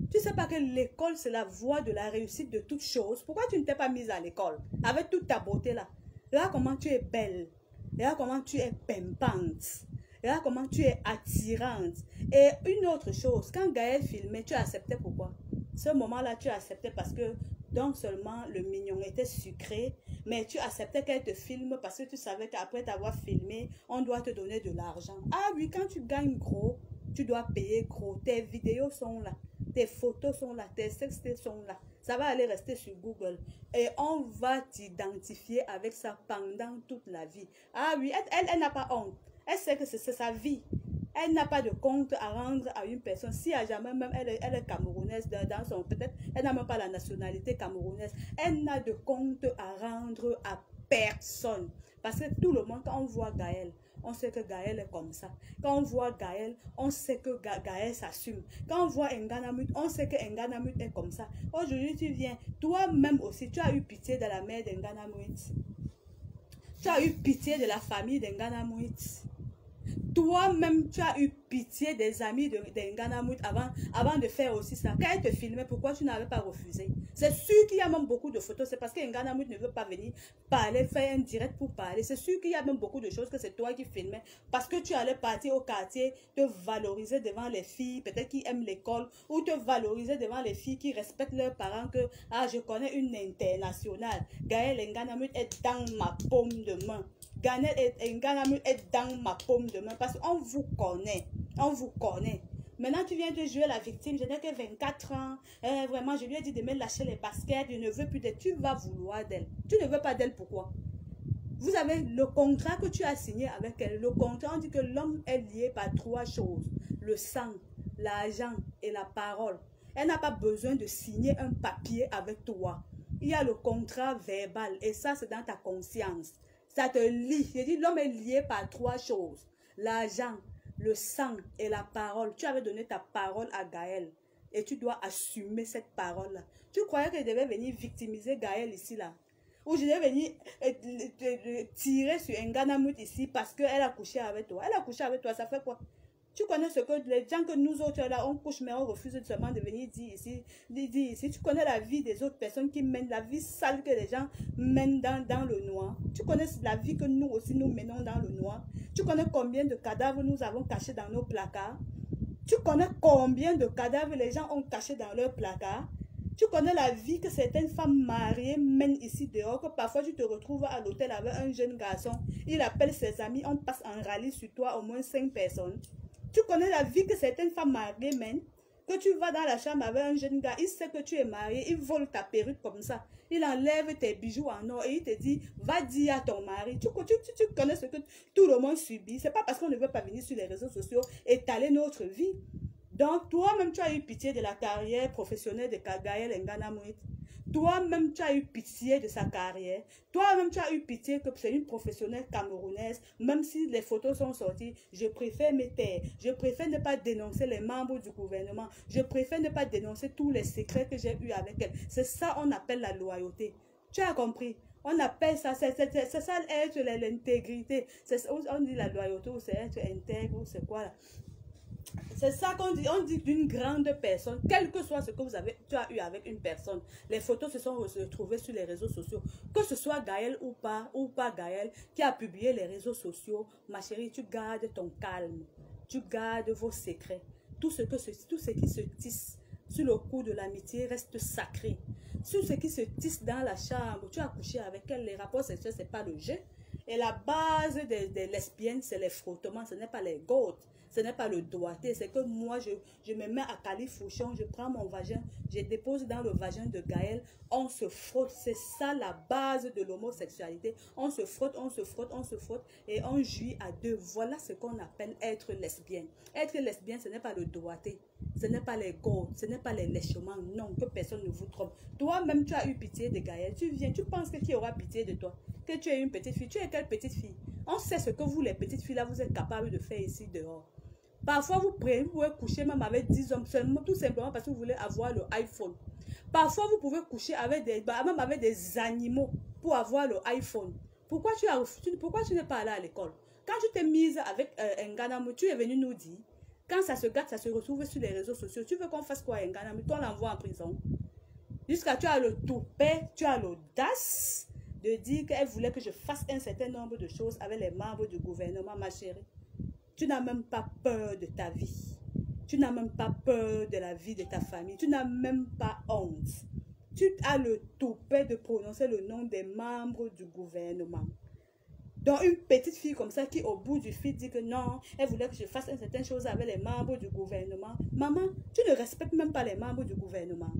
A: Tu ne sais pas que l'école c'est la voie de la réussite de toutes choses. Pourquoi tu ne t'es pas mise à l'école? Avec toute ta beauté là. Regarde comment tu es belle. Regarde comment tu es pimpante. Regarde comment tu es attirante. Et une autre chose, quand Gaël filmait, tu acceptais pourquoi? Ce moment-là, tu acceptais parce que donc seulement le mignon était sucré, mais tu acceptais qu'elle te filme parce que tu savais qu'après t'avoir filmé, on doit te donner de l'argent. Ah oui, quand tu gagnes gros, tu dois payer gros. Tes vidéos sont là, tes photos sont là, tes sextes sont là. Ça va aller rester sur Google. Et on va t'identifier avec ça pendant toute la vie. Ah oui, elle n'a pas honte. Elle sait que c'est sa vie. Elle n'a pas de compte à rendre à une personne. Si à jamais même elle est camerounaise dans son... Peut-être elle n'a même pas la nationalité camerounaise. Elle n'a de compte à rendre à personne. Parce que tout le monde, quand on voit Gaël, on sait que Gaël est comme ça. Quand on voit Gaël, on sait que Gaël s'assume. Quand on voit Nganamut, on sait que Nganamut est comme ça. Aujourd'hui, tu viens, toi-même aussi, tu as eu pitié de la mère d'Nganamut. Tu as eu pitié de la famille d'Nganamut. Toi-même, tu as eu pitié des amis de Nganamut avant de faire aussi ça. Quand elle te filmait, pourquoi tu n'avais pas refusé? C'est sûr qu'il y a même beaucoup de photos. C'est parce que Nganamut ne veut pas venir parler, faire un direct pour parler. C'est sûr qu'il y a même beaucoup de choses que c'est toi qui filmais. Parce que tu allais partir au quartier, te valoriser devant les filles, peut-être qui aiment l'école, ou te valoriser devant les filles qui respectent leurs parents que, ah, je connais une internationale. Gaël Nganamut est dans ma paume de main. Nganamut est dans ma paume de main parce qu'on vous connaît. On vous connaît. Maintenant, tu viens de jouer la victime. Je n'ai que 24 ans. Vraiment, je lui ai dit de me lâcher les baskets. Je ne veux plus d'elle. Tu vas vouloir d'elle. Tu ne veux pas d'elle. Pourquoi? Vous avez le contrat que tu as signé avec elle. Le contrat, on dit que l'homme est lié par 3 choses. Le sang, l'argent et la parole. Elle n'a pas besoin de signer un papier avec toi. Il y a le contrat verbal. Et ça, c'est dans ta conscience. Ça te lie. J'ai dit, l'homme est lié par 3 choses. L'argent, le sang et la parole. Tu avais donné ta parole à Gaël. Et tu dois assumer cette parole-là. Tu croyais que je devais venir victimiser Gaël ici, là? Ou je devais venir tirer sur Nganamut ici parce qu'elle a couché avec toi. Elle a couché avec toi, ça fait quoi? Tu connais ce que les gens que nous autres là, on couche, mais on refuse seulement de venir dire ici. Tu connais la vie des autres personnes qui mènent, la vie sale que les gens mènent dans le noir. Tu connais la vie que nous aussi nous menons dans le noir. Tu connais combien de cadavres nous avons cachés dans nos placards. Tu connais combien de cadavres les gens ont cachés dans leurs placards. Tu connais la vie que certaines femmes mariées mènent ici dehors, que parfois tu te retrouves à l'hôtel avec un jeune garçon. Il appelle ses amis, on passe en rallye sur toi, au moins 5 personnes. Tu connais la vie que certaines femmes mariées mènent, que tu vas dans la chambre avec un jeune gars, il sait que tu es marié, il vole ta perruque comme ça, il enlève tes bijoux en or et il te dit, va dire à ton mari. Tu connais ce que tout le monde subit. C'est pas parce qu'on ne veut pas venir sur les réseaux sociaux étaler notre vie. Donc, toi-même, tu as eu pitié de la carrière professionnelle de Gaël Nganamut. Toi-même, tu as eu pitié de sa carrière. Toi-même, tu as eu pitié que c'est une professionnelle camerounaise. Même si les photos sont sorties, je préfère me taire. Je préfère ne pas dénoncer les membres du gouvernement. Je préfère ne pas dénoncer tous les secrets que j'ai eus avec elle. C'est ça qu'on appelle la loyauté. Tu as compris? On appelle ça, c'est ça être l'intégrité. On dit la loyauté ou c'est être intègre ou c'est quoi là? C'est ça qu'on dit, on dit d'une grande personne, quel que soit ce que tu as eu avec une personne. Les photos se sont retrouvées sur les réseaux sociaux. Que ce soit Gaël ou pas Gaël qui a publié les réseaux sociaux, ma chérie, tu gardes ton calme. Tu gardes vos secrets. Tout ce qui se tisse sur le coup de l'amitié reste sacré. Tout ce qui se tisse dans la chambre, tu as couché avec elle, les rapports sexuels, ce n'est pas le jeu. Et la base des lesbiennes, c'est les frottements, ce n'est pas les gouttes. Ce n'est pas le doigté, c'est que moi, je me mets à califourchon, je prends mon vagin, je dépose dans le vagin de Gaël, on se frotte. C'est ça la base de l'homosexualité. On se frotte, on se frotte, on se frotte et on jouit à deux. Voilà ce qu'on appelle être lesbienne. Être lesbienne, ce n'est pas le doigté, ce n'est pas les gouttes, ce n'est pas les léchements. Non, que personne ne vous trompe. Toi-même, tu as eu pitié de Gaël. Tu viens, tu penses que qui aura pitié de toi? Que tu es une petite fille. Tu es quelle petite fille? On sait ce que vous, les petites filles, là, vous êtes capables de faire ici dehors. Parfois, vous pouvez coucher même avec 10 hommes seulement, tout simplement parce que vous voulez avoir le iPhone. Parfois, vous pouvez coucher avec même avec des animaux pour avoir le iPhone. Pourquoi tu n'es pas allé à l'école? Quand tu t'es mise avec Nganamut, tu es venu nous dire, quand ça se gâte, ça se retrouve sur les réseaux sociaux. Tu veux qu'on fasse quoi, Nganamut? On l'envoie en prison. Jusqu'à tu as le toupet, tu as l'audace de dire qu'elle voulait que je fasse un certain nombre de choses avec les membres du gouvernement, ma chérie. Tu n'as même pas peur de ta vie. Tu n'as même pas peur de la vie de ta famille. Tu n'as même pas honte. Tu as le toupet de prononcer le nom des membres du gouvernement. Donc une petite fille comme ça qui au bout du fil dit que non, elle voulait que je fasse une certaine chose avec les membres du gouvernement. Maman, tu ne respectes même pas les membres du gouvernement.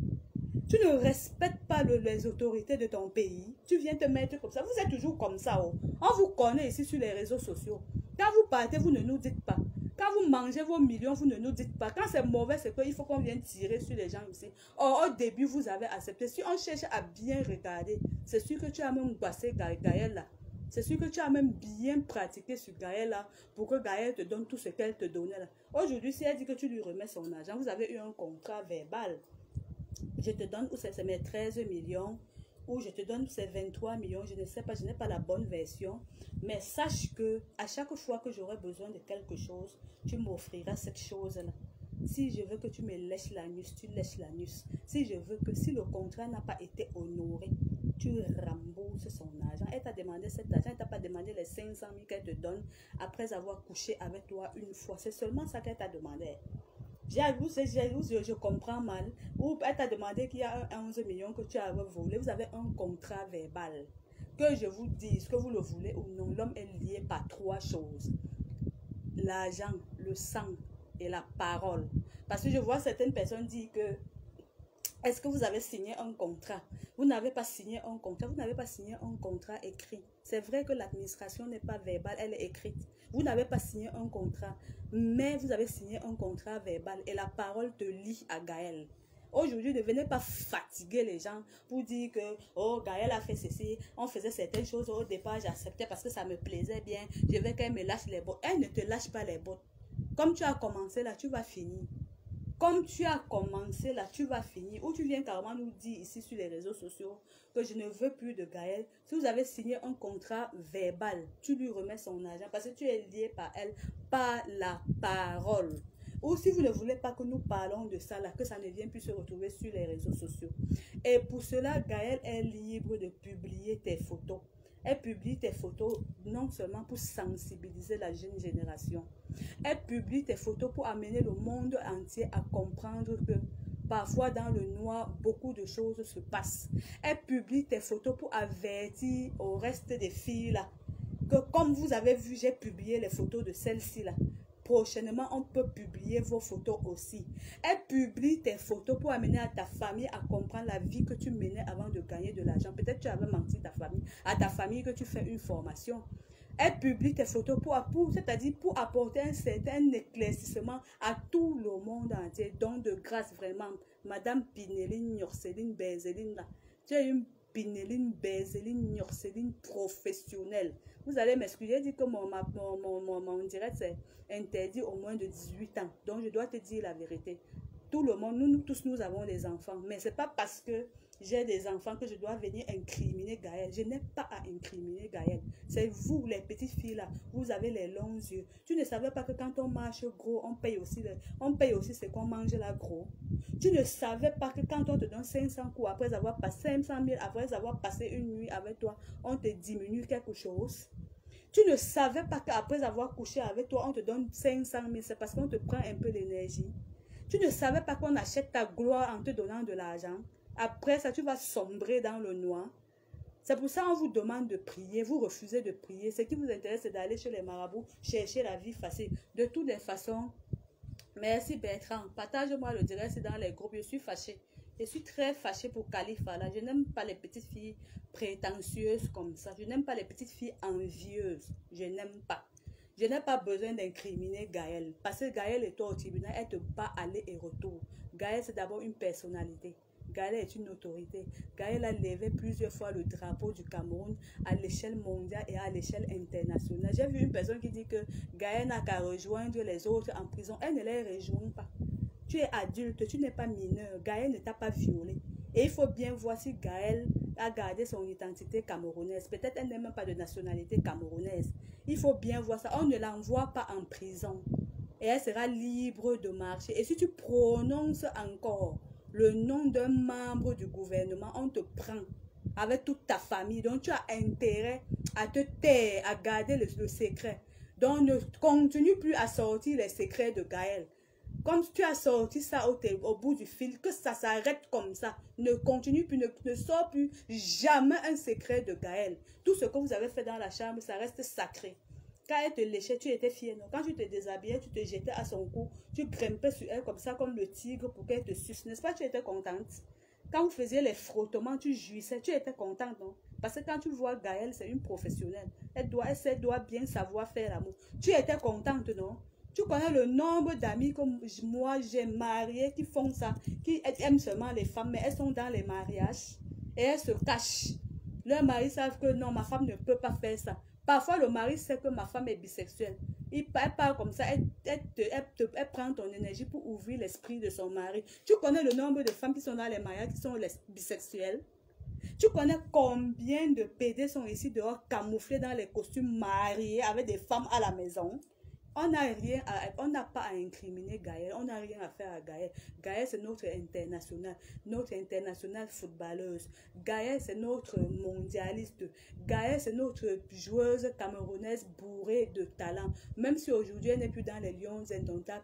A: Tu ne respectes pas les autorités de ton pays. Tu viens te mettre comme ça. Vous êtes toujours comme ça. Oh. On vous connaît ici sur les réseaux sociaux. Quand vous partez, vous ne nous dites pas. Quand vous mangez vos millions, vous ne nous dites pas. Quand c'est mauvais, c'est qu'il faut qu'on vienne tirer sur les gens ici. Or, au début, vous avez accepté. Si on cherche à bien regarder, c'est sûr que tu as même passé Gaël là. C'est sûr que tu as même bien pratiqué sur Gaël là pour que Gaël te donne tout ce qu'elle te donnait là. Aujourd'hui, si elle dit que tu lui remets son argent, vous avez eu un contrat verbal. Je te donne, ou c'est mes 13 millions, ou je te donne ces 23 millions, je ne sais pas, je n'ai pas la bonne version. Mais sache que à chaque fois que j'aurai besoin de quelque chose, tu m'offriras cette chose-là. Si je veux que tu me lèches l'anus, tu lèches l'anus. Si je veux que, si le contrat n'a pas été honoré, tu rembourses son argent. Elle t'a demandé cet argent, elle t'a pas demandé les 500 000 qu'elle te donne après avoir couché avec toi une fois. C'est seulement ça qu'elle t'a demandé. Jalouse, c'est jalouse, je comprends mal. Ou elle t'a demandé qu'il y a 11 millions que tu avais volé. Vous avez un contrat verbal. Que je vous dise que vous le voulez ou non, l'homme est lié par 3 choses. L'argent, le sang et la parole. Parce que je vois certaines personnes dire que est-ce que vous avez signé un contrat? Vous n'avez pas signé un contrat. Vous n'avez pas signé un contrat écrit. C'est vrai que l'administration n'est pas verbale, elle est écrite. Vous n'avez pas signé un contrat, mais vous avez signé un contrat verbal et la parole te lie à Gaël. Aujourd'hui, ne venez pas fatiguer les gens pour dire que oh, Gaël a fait ceci, on faisait certaines choses au départ, j'acceptais parce que ça me plaisait bien, je veux qu'elle me lâche les bottes. Elle ne te lâche pas les bottes. Comme tu as commencé là, tu vas finir. Comme tu as commencé là, tu vas finir. Ou tu viens carrément nous dire ici sur les réseaux sociaux que je ne veux plus de Gaël. Si vous avez signé un contrat verbal, tu lui remets son argent parce que tu es lié par elle, par la parole. Ou si vous ne voulez pas que nous parlons de ça là, que ça ne vienne plus se retrouver sur les réseaux sociaux. Et pour cela, Gaël est libre de publier tes photos. Elle publie tes photos non seulement pour sensibiliser la jeune génération. Elle publie tes photos pour amener le monde entier à comprendre que parfois dans le noir, beaucoup de choses se passent. Elle publie tes photos pour avertir au reste des filles là que comme vous avez vu, j'ai publié les photos de celle-ci là. Prochainement, on peut publier vos photos aussi. Elle publie tes photos pour amener à ta famille à comprendre la vie que tu menais avant de gagner de l'argent. Peut-être tu avais menti à ta famille que tu fais une formation. Elle publie tes photos c'est-à-dire pour apporter un certain éclaircissement à tout le monde entier. Donc de grâce vraiment, Madame Pineline Nyorceline Berzeline là. Tu es une Pineline Berzeline Nyorceline professionnelle. Vous allez m'excuser, dire que mon direct c'est interdit au moins de 18 ans. Donc je dois te dire la vérité. Tout le monde, nous tous, nous avons des enfants. Mais ce n'est pas parce que j'ai des enfants que je dois venir incriminer Gaël. Je n'ai pas à incriminer Gaël. C'est vous, les petites filles là, vous avez les longs yeux. Tu ne savais pas que quand on marche gros, on paye aussi ce qu'on mange là gros. Tu ne savais pas que quand on te donne 500 coups après avoir passé 500 000, après avoir passé une nuit avec toi, on te diminue quelque chose. Tu ne savais pas qu'après avoir couché avec toi, on te donne 500 000. C'est parce qu'on te prend un peu d'énergie. Tu ne savais pas qu'on achète ta gloire en te donnant de l'argent. Après ça, tu vas sombrer dans le noir. C'est pour ça qu'on vous demande de prier. Vous refusez de prier. Ce qui vous intéresse, c'est d'aller chez les marabouts, chercher la vie facile. De toutes les façons, merci Bertrand. Partage-moi le direct dans les groupes. Je suis fâchée. Je suis très fâchée pour Khalifa. Là. Je n'aime pas les petites filles prétentieuses comme ça. Je n'aime pas les petites filles envieuses. Je n'aime pas. Je n'ai pas besoin d'incriminer Gaël. Parce que Gaël est au tribunal, elle te bat aller et retour. Gaël, c'est d'abord une personnalité. Gaël est une autorité. Gaël a levé plusieurs fois le drapeau du Cameroun à l'échelle mondiale et à l'échelle internationale. J'ai vu une personne qui dit que Gaël n'a qu'à rejoindre les autres en prison. Elle ne les rejoint pas. Tu es adulte, tu n'es pas mineur. Gaël ne t'a pas violé. Et il faut bien voir si Gaël a gardé son identité camerounaise. Peut-être elle n'est même pas de nationalité camerounaise. Il faut bien voir ça. On ne l'envoie pas en prison. Et elle sera libre de marcher. Et si tu prononces encore le nom d'un membre du gouvernement, on te prend avec toute ta famille. Donc tu as intérêt à te taire, à garder le secret. Donc ne continue plus à sortir les secrets de Gaël. Comme tu as sorti ça au bout du fil, que ça s'arrête comme ça. Ne continue plus, ne sors plus jamais un secret de Gaël. Tout ce que vous avez fait dans la chambre, ça reste sacré. Quand elle te léchait, tu étais fière. Quand tu te déshabillais, tu te jetais à son cou. Tu grimpais sur elle comme ça, comme le tigre, pour qu'elle te suce. N'est-ce pas, tu étais contente? Quand vous faisiez les frottements, tu jouissais, tu étais contente, non? Parce que quand tu vois Gaëlle, c'est une professionnelle. Elle doit bien savoir faire l'amour. Tu étais contente, non? Tu connais le nombre d'amis comme moi, j'ai marié, qui font ça, qui aiment seulement les femmes, mais elles sont dans les mariages et elles se cachent. Leurs maris savent que non, ma femme ne peut pas faire ça. Parfois, le mari sait que ma femme est bisexuelle. Elle parle comme ça, elle prend ton énergie pour ouvrir l'esprit de son mari. Tu connais le nombre de femmes qui sont dans les mariages, qui sont les bisexuelles? Tu connais combien de PD sont ici dehors camouflés dans les costumes mariés avec des femmes à la maison? On n'a pas à incriminer Gaëlle, on n'a rien à faire à Gaëlle. Gaëlle, c'est notre internationale footballeuse. Gaëlle, c'est notre mondialiste. Gaëlle, c'est notre joueuse camerounaise bourrée de talent. Même si aujourd'hui, elle n'est plus dans les lions indomptables,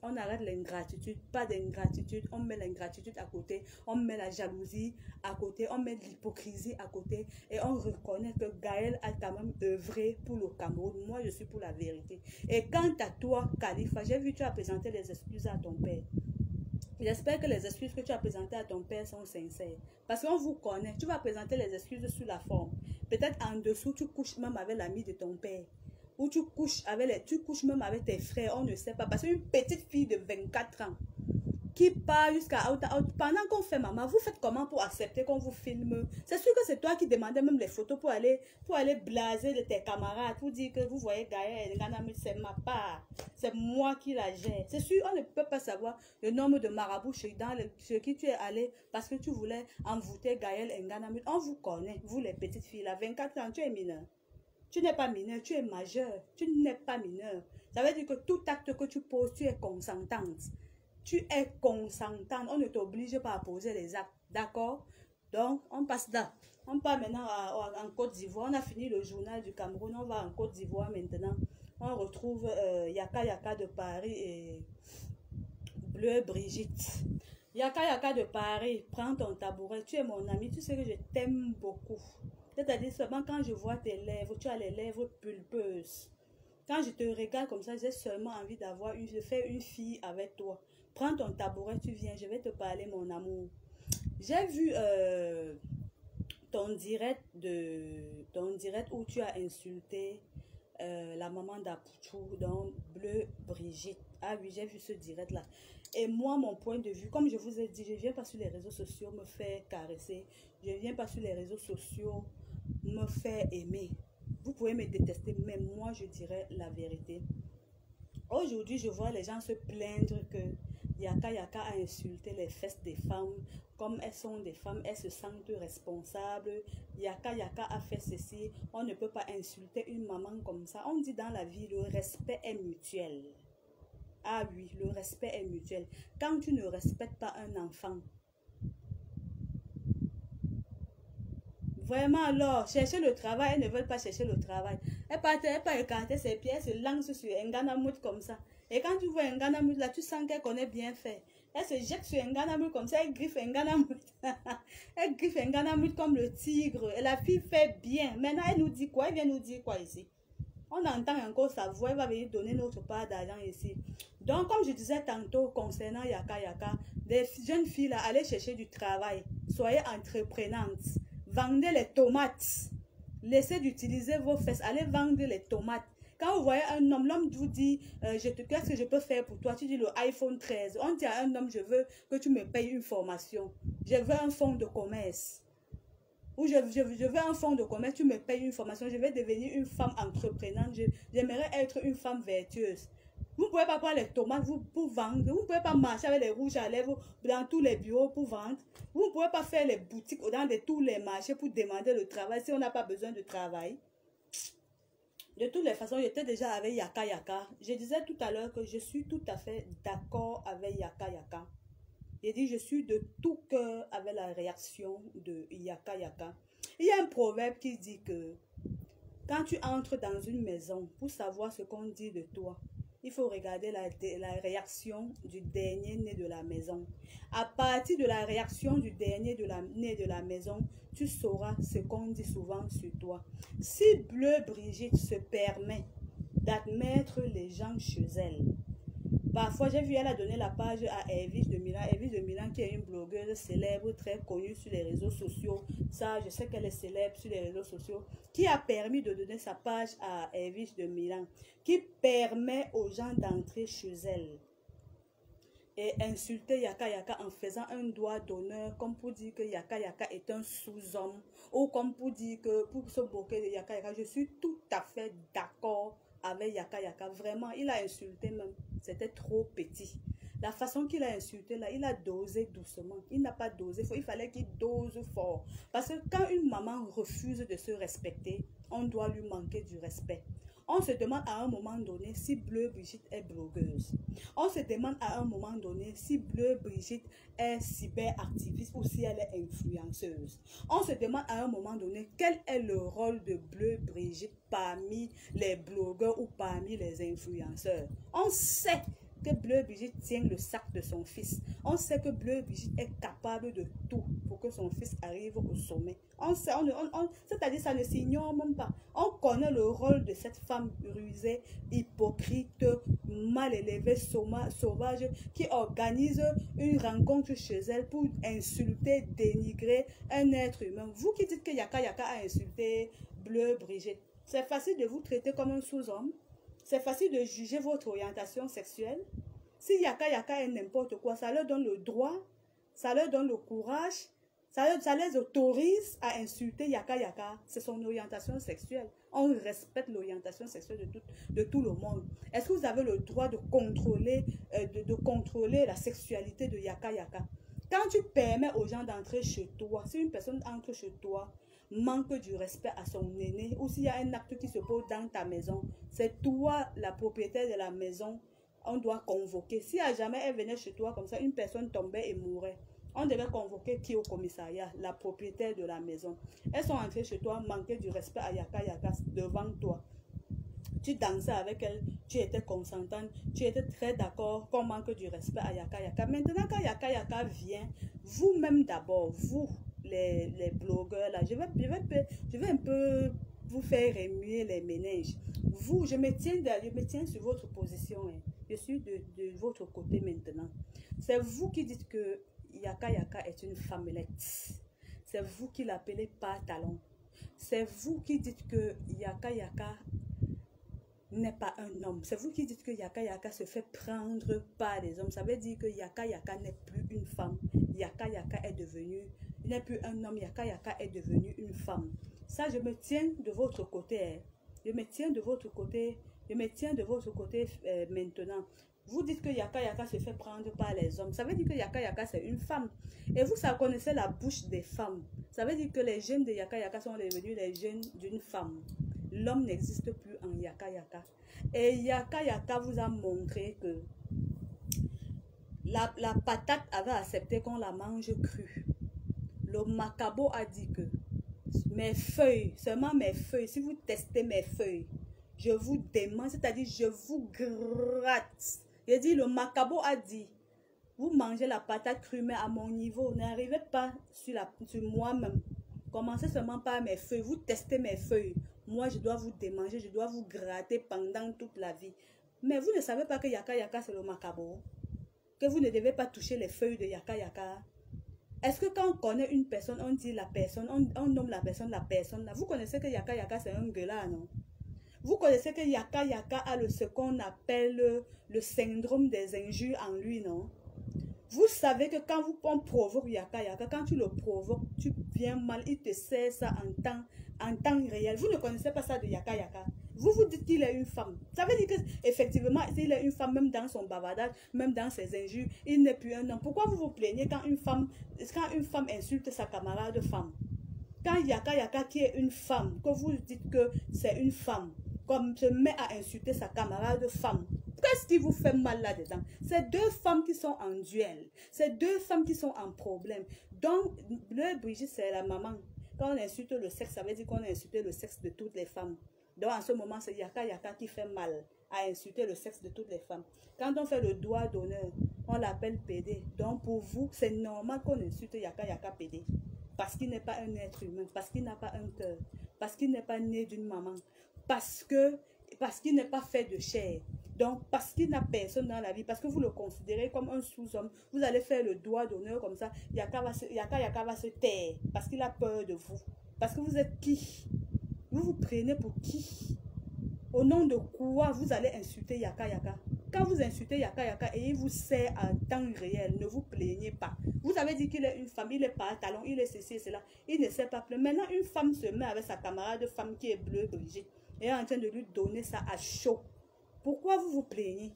A: on arrête l'ingratitude, pas d'ingratitude, on met l'ingratitude à côté, on met la jalousie à côté, on met l'hypocrisie à côté et on reconnaît que Gaëlle a quand même œuvré pour le Cameroun. Moi, je suis pour la vérité. Et quant à toi, Khalifa, j'ai vu que tu as présenté les excuses à ton père. J'espère que les excuses que tu as présentées à ton père sont sincères. Parce qu'on vous connaît. Tu vas présenter les excuses sur la forme. Peut-être en dessous, tu couches même avec l'ami de ton père. Ou tu couches même avec tes frères. On ne sait pas. Parce qu'une petite fille de 24 ans qui part jusqu'à pendant qu'on fait maman, vous faites comment pour accepter qu'on vous filme? C'est sûr que c'est toi qui demandais même les photos pour aller blaser de tes camarades, pour dire que vous voyez Gaëlle, c'est ma part, c'est moi qui la gère. C'est sûr, on ne peut pas savoir le nombre de marabouts chez qui tu es allé parce que tu voulais envoûter Gaëlle et Nganamut. On vous connaît, vous les petites filles, là, 24 ans, tu es mineur. Tu n'es pas mineur, tu es majeur, tu n'es pas mineur. Ça veut dire que tout acte que tu poses, tu es consentante. Tu es consentante, on ne t'oblige pas à poser les actes, d'accord? Donc, on passe là. On part maintenant en Côte d'Ivoire. On a fini le journal du Cameroun, on va en Côte d'Ivoire maintenant. On retrouve Yaka Yaka de Paris et Bleu Brigitte. Yaka Yaka de Paris, prends ton tabouret, tu es mon ami, tu sais que je t'aime beaucoup. C'est-à-dire seulement quand je vois tes lèvres, tu as les lèvres pulpeuses. Quand je te regarde comme ça, j'ai seulement envie de faire une fille avec toi. Prends ton tabouret, tu viens, je vais te parler, mon amour. J'ai vu ton direct où tu as insulté la maman d'Apouchou dans Bleu Brigitte. Ah oui, j'ai vu ce direct-là. Et moi, mon point de vue, comme je vous ai dit, je ne viens pas sur les réseaux sociaux me faire caresser. Je ne viens pas sur les réseaux sociaux me faire aimer. Vous pouvez me détester, mais moi, je dirais la vérité. Aujourd'hui, je vois les gens se plaindre que Yaka Yaka a insulté les fesses des femmes. Comme elles sont des femmes, elles se sentent responsables. Yaka Yaka a fait ceci. On ne peut pas insulter une maman comme ça. On dit dans la vie, le respect est mutuel. Ah oui, le respect est mutuel. Quand tu ne respectes pas un enfant, vraiment alors, chercher le travail, elles ne veulent pas chercher le travail. Elles pas écarter ses pieds, elles se lancent sur Nganamut comme ça. Et quand tu vois Nganamut là, tu sens qu'elle connaît bien faire. Elle se jette sur Nganamut comme ça, elle griffe Nganamut. Elle griffe Nganamut comme le tigre. Et la fille fait bien. Maintenant, elle nous dit quoi? Elle vient nous dire quoi ici? On entend encore sa voix, elle va venir donner notre part d'argent ici. Donc, comme je disais tantôt concernant Yaka Yaka, des jeunes filles là, allez chercher du travail. Soyez entreprenantes. Vendez les tomates. Laissez d'utiliser vos fesses. Allez vendre les tomates. Quand vous voyez un homme, l'homme vous dit, qu'est-ce que je peux faire pour toi? Tu dis le iPhone 13. On dit à un homme, je veux que tu me payes une formation. Je veux un fonds de commerce. Ou je veux un fonds de commerce, tu me payes une formation. Je vais devenir une femme entreprenante. J'aimerais être une femme vertueuse. Vous ne pouvez pas prendre les tomates pour vendre. Vous ne pouvez pas marcher avec les rouges à lèvres dans tous les bureaux pour vendre. Vous ne pouvez pas faire les boutiques dans tous les marchés pour demander le travail si on n'a pas besoin de travail. De toutes les façons, j'étais déjà avec Yaka Yaka. Je disais tout à l'heure que je suis tout à fait d'accord avec Yaka Yaka. J'ai dit je suis de tout cœur avec la réaction de Yaka Yaka. Il y a un proverbe qui dit que quand tu entres dans une maison pour savoir ce qu'on dit de toi, il faut regarder la réaction du dernier né de la maison. À partir de la réaction du dernier né de la maison, tu sauras ce qu'on dit souvent sur toi. Si Bleu Brigitte se permet d'admettre les gens chez elle, Parfois, j'ai vu, elle a donné la page à Elvis de Milan. Elvis de Milan qui est une blogueuse célèbre, très connue sur les réseaux sociaux. Ça, je sais qu'elle est célèbre sur les réseaux sociaux. Qui a permis de donner sa page à Elvis de Milan. Qui permet aux gens d'entrer chez elle. Et insulter Yaka Yaka en faisant un doigt d'honneur, comme pour dire que Yaka Yaka est un sous-homme. Ou comme pour dire que, pour se moquer de Yaka Yaka, je suis tout à fait d'accord avec Yaka Yaka. Vraiment, il a insulté même. C'était trop petit. La façon qu'il a insulté là, il a dosé doucement. Il n'a pas dosé fort. Il fallait qu'il dose fort. Parce que quand une maman refuse de se respecter, on doit lui manquer du respect. On se demande à un moment donné si Bleu Brigitte est blogueuse. On se demande à un moment donné si Bleu Brigitte est cyberactiviste ou si elle est influenceuse. On se demande à un moment donné quel est le rôle de Bleu Brigitte parmi les blogueurs ou parmi les influenceurs. On sait que Bleu Brigitte tient le sac de son fils. On sait que Bleu Brigitte est capable de tout pour que son fils arrive au sommet. On sait, c'est-à-dire ça ne s'ignore même pas. On connaît le rôle de cette femme rusée, hypocrite, mal élevée, sauvage, qui organise une rencontre chez elle pour insulter, dénigrer un être humain. Vous qui dites que Yaka Yaka a insulté Bleu Brigitte, c'est facile de vous traiter comme un sous-homme. C'est facile de juger votre orientation sexuelle. Si Yaka Yaka est n'importe quoi, ça leur donne le droit, ça leur donne le courage, ça les autorise à insulter Yaka Yaka. C'est son orientation sexuelle. On respecte l'orientation sexuelle de tout le monde. Est-ce que vous avez le droit de contrôler, contrôler la sexualité de Yaka Yaka? Quand tu permets aux gens d'entrer chez toi, si une personne entre chez toi, manque du respect à son aîné, ou s'il y a un acte qui se pose dans ta maison, c'est toi la propriétaire de la maison, on doit convoquer. Si à jamais elle venait chez toi comme ça, une personne tombait et mourait, on devait convoquer qui au commissariat? La propriétaire de la maison. Elles sont entrées chez toi, manquaient du respect à Yaka Yaka devant toi. Tu dansais avec elle, tu étais consentante, tu étais très d'accord qu'on manque du respect à Yaka Yaka. Maintenant, quand Yaka Yaka vient, vous-même d'abord, vous, les blogueurs là, je vais un peu vous faire remuer les méninges. Vous, je me tiens sur votre position. Hein. Je suis de votre côté maintenant. C'est vous qui dites que Yaka Yaka est une femmelette. C'est vous qui l'appelez pantalon. C'est vous qui dites que Yaka Yaka n'est pas un homme. C'est vous qui dites que Yaka Yaka se fait prendre par les hommes. Ça veut dire que Yaka Yaka n'est plus une femme. Yaka Yaka est devenu, n'est plus un homme. Yaka Yaka est devenu une femme. Ça, je me tiens de votre côté. Hein. Je me tiens de votre côté. Je me tiens de votre côté maintenant. Vous dites que Yaka Yaka se fait prendre par les hommes. Ça veut dire que Yaka Yaka, c'est une femme. Et vous, ça connaissez la bouche des femmes. Ça veut dire que les gènes de Yaka Yaka sont devenus les gènes d'une femme. L'homme n'existe plus en Yaka Yaka. Et Yaka Yaka vous a montré que la patate avait accepté qu'on la mange crue. Le macabo a dit que mes feuilles, seulement mes feuilles, si vous testez mes feuilles, je vous démange, c'est-à-dire je vous gratte. Il dit, le macabo a dit, vous mangez la patate crue, mais à mon niveau, n'arrivez pas sur moi-même. Commencez seulement par mes feuilles, vous testez mes feuilles. Moi, je dois vous démanger, je dois vous gratter pendant toute la vie. Mais vous ne savez pas que Yaka Yaka, c'est le macabo. Que vous ne devez pas toucher les feuilles de Yaka Yaka. Est-ce que quand on connaît une personne, on dit la personne, on nomme la personne là. Vous connaissez que Yaka Yaka, c'est un gueulard, non? Vous connaissez que Yaka Yaka a ce qu'on appelle le syndrome des injures en lui, non? Vous savez que quand on provoque Yaka Yaka, quand tu le provoques, tu viens mal, il te sert ça en temps réel. Vous ne connaissez pas ça de Yaka Yaka. Vous vous dites qu'il est une femme. Ça veut dire qu'effectivement, il est une femme, même dans son bavardage, même dans ses injures, il n'est plus un homme. Pourquoi vous vous plaignez quand une femme insulte sa camarade femme? Quand Yaka Yaka, qui est une femme, que vous dites que c'est une femme, comme se met à insulter sa camarade femme, qu'est-ce qui vous fait mal là-dedans? C'est deux femmes qui sont en duel. C'est deux femmes qui sont en problème. Donc, Bleu Brigitte, c'est la maman. Quand on insulte le sexe, ça veut dire qu'on a insulté le sexe de toutes les femmes. Donc, en ce moment, c'est Yaka Yaka qui fait mal à insulter le sexe de toutes les femmes. Quand on fait le doigt d'honneur, on l'appelle PD. Donc, pour vous, c'est normal qu'on insulte Yaka Yaka PD. Parce qu'il n'est pas un être humain, parce qu'il n'a pas un cœur, parce qu'il n'est pas né d'une maman, parce qu'il n'est pas fait de chair. Donc, parce qu'il n'a personne dans la vie, parce que vous le considérez comme un sous-homme, vous allez faire le doigt d'honneur comme ça. Yaka va se taire parce qu'il a peur de vous. Parce que vous êtes qui? Vous vous prenez pour qui? Au nom de quoi vous allez insulter Yaka Yaka? Quand vous insultez Yaka Yaka et il vous sert en temps réel, ne vous plaignez pas. Vous avez dit qu'il est une femme, il est pantalon, il est ceci et cela. Il ne sait pas pleurer. Maintenant, une femme se met avec sa camarade de femme qui est bleue, Brigitte, et est en train de lui donner ça à chaud. Pourquoi vous vous plaignez?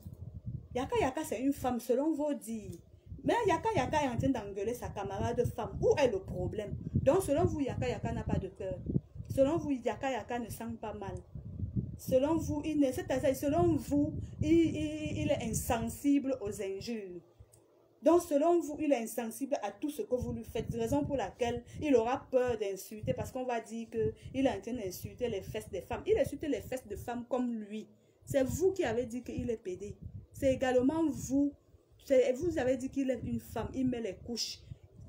A: Yaka Yaka, c'est une femme selon vos dires. Mais Yaka Yaka est en train d'engueuler sa camarade de femme. Où est le problème? Donc, selon vous, Yaka Yaka n'a pas de cœur. Selon vous, Yaka Yaka ne sent pas mal. Selon vous, il est insensible aux injures. Donc, selon vous, il est insensible à tout ce que vous lui faites. Raison pour laquelle il aura peur d'insulter. Parce qu'on va dire qu'il est en train d'insulter les fesses des femmes. Il insulte les fesses de femmes comme lui. C'est vous qui avez dit qu'il est pédé. C'est également vous. Vous avez dit qu'il est une femme. Il met les couches.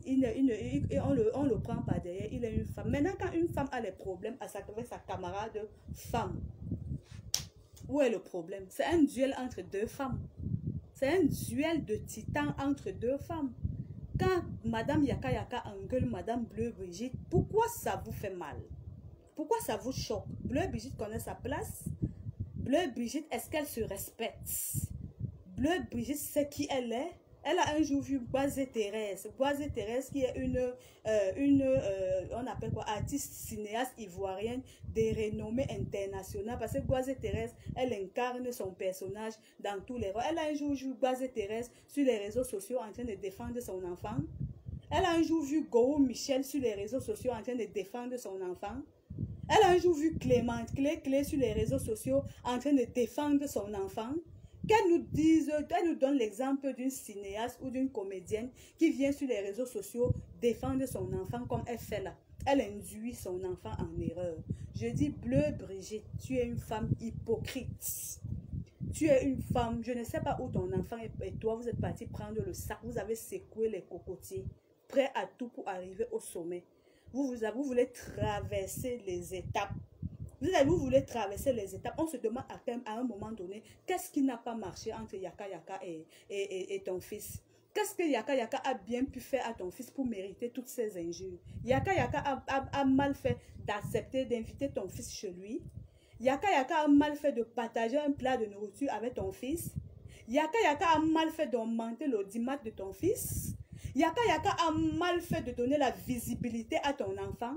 A: On le prend par derrière. Il est une femme. Maintenant, quand une femme a les problèmes avec sa camarade femme, où est le problème? C'est un duel entre deux femmes. C'est un duel de titans entre deux femmes. Quand Madame Yaka Yaka engueule Madame Bleu Brigitte, pourquoi ça vous fait mal? Pourquoi ça vous choque? Bleu Brigitte connaît sa place. Bleu Brigitte, est-ce qu'elle se respecte? Bleu Brigitte sait qui elle est. Elle a un jour vu Boisé Thérèse. Boisé Thérèse qui est on appelle quoi, artiste cinéaste ivoirienne de renommée internationale. Parce que Boisé Thérèse, elle incarne son personnage dans tous les rôles. Elle a un jour vu Boisé Thérèse sur les réseaux sociaux en train de défendre son enfant. Elle a un jour vu Goro Michel sur les réseaux sociaux en train de défendre son enfant. Elle a un jour vu Clément Clé sur les réseaux sociaux en train de défendre son enfant. Qu'elle nous donne l'exemple d'une cinéaste ou d'une comédienne qui vient sur les réseaux sociaux défendre son enfant comme elle fait là. Elle induit son enfant en erreur. Je dis, Bleu Brigitte, tu es une femme hypocrite. Tu es une femme, je ne sais pas où ton enfant et toi, vous êtes partis prendre le sac, vous avez secoué les cocotiers, prêts à tout pour arriver au sommet. Vous voulez traverser les étapes. Vous voulez traverser les étapes. On se demande à un moment donné, qu'est-ce qui n'a pas marché entre Yaka Yaka et ton fils? Qu'est-ce que Yaka Yaka a bien pu faire à ton fils pour mériter toutes ces injures? Yaka Yaka a mal fait d'accepter d'inviter ton fils chez lui. Yaka Yaka a mal fait de partager un plat de nourriture avec ton fils. Yaka Yaka a mal fait d'augmenter l'audimat de ton fils. Yaka Yaka a mal fait de donner la visibilité à ton enfant.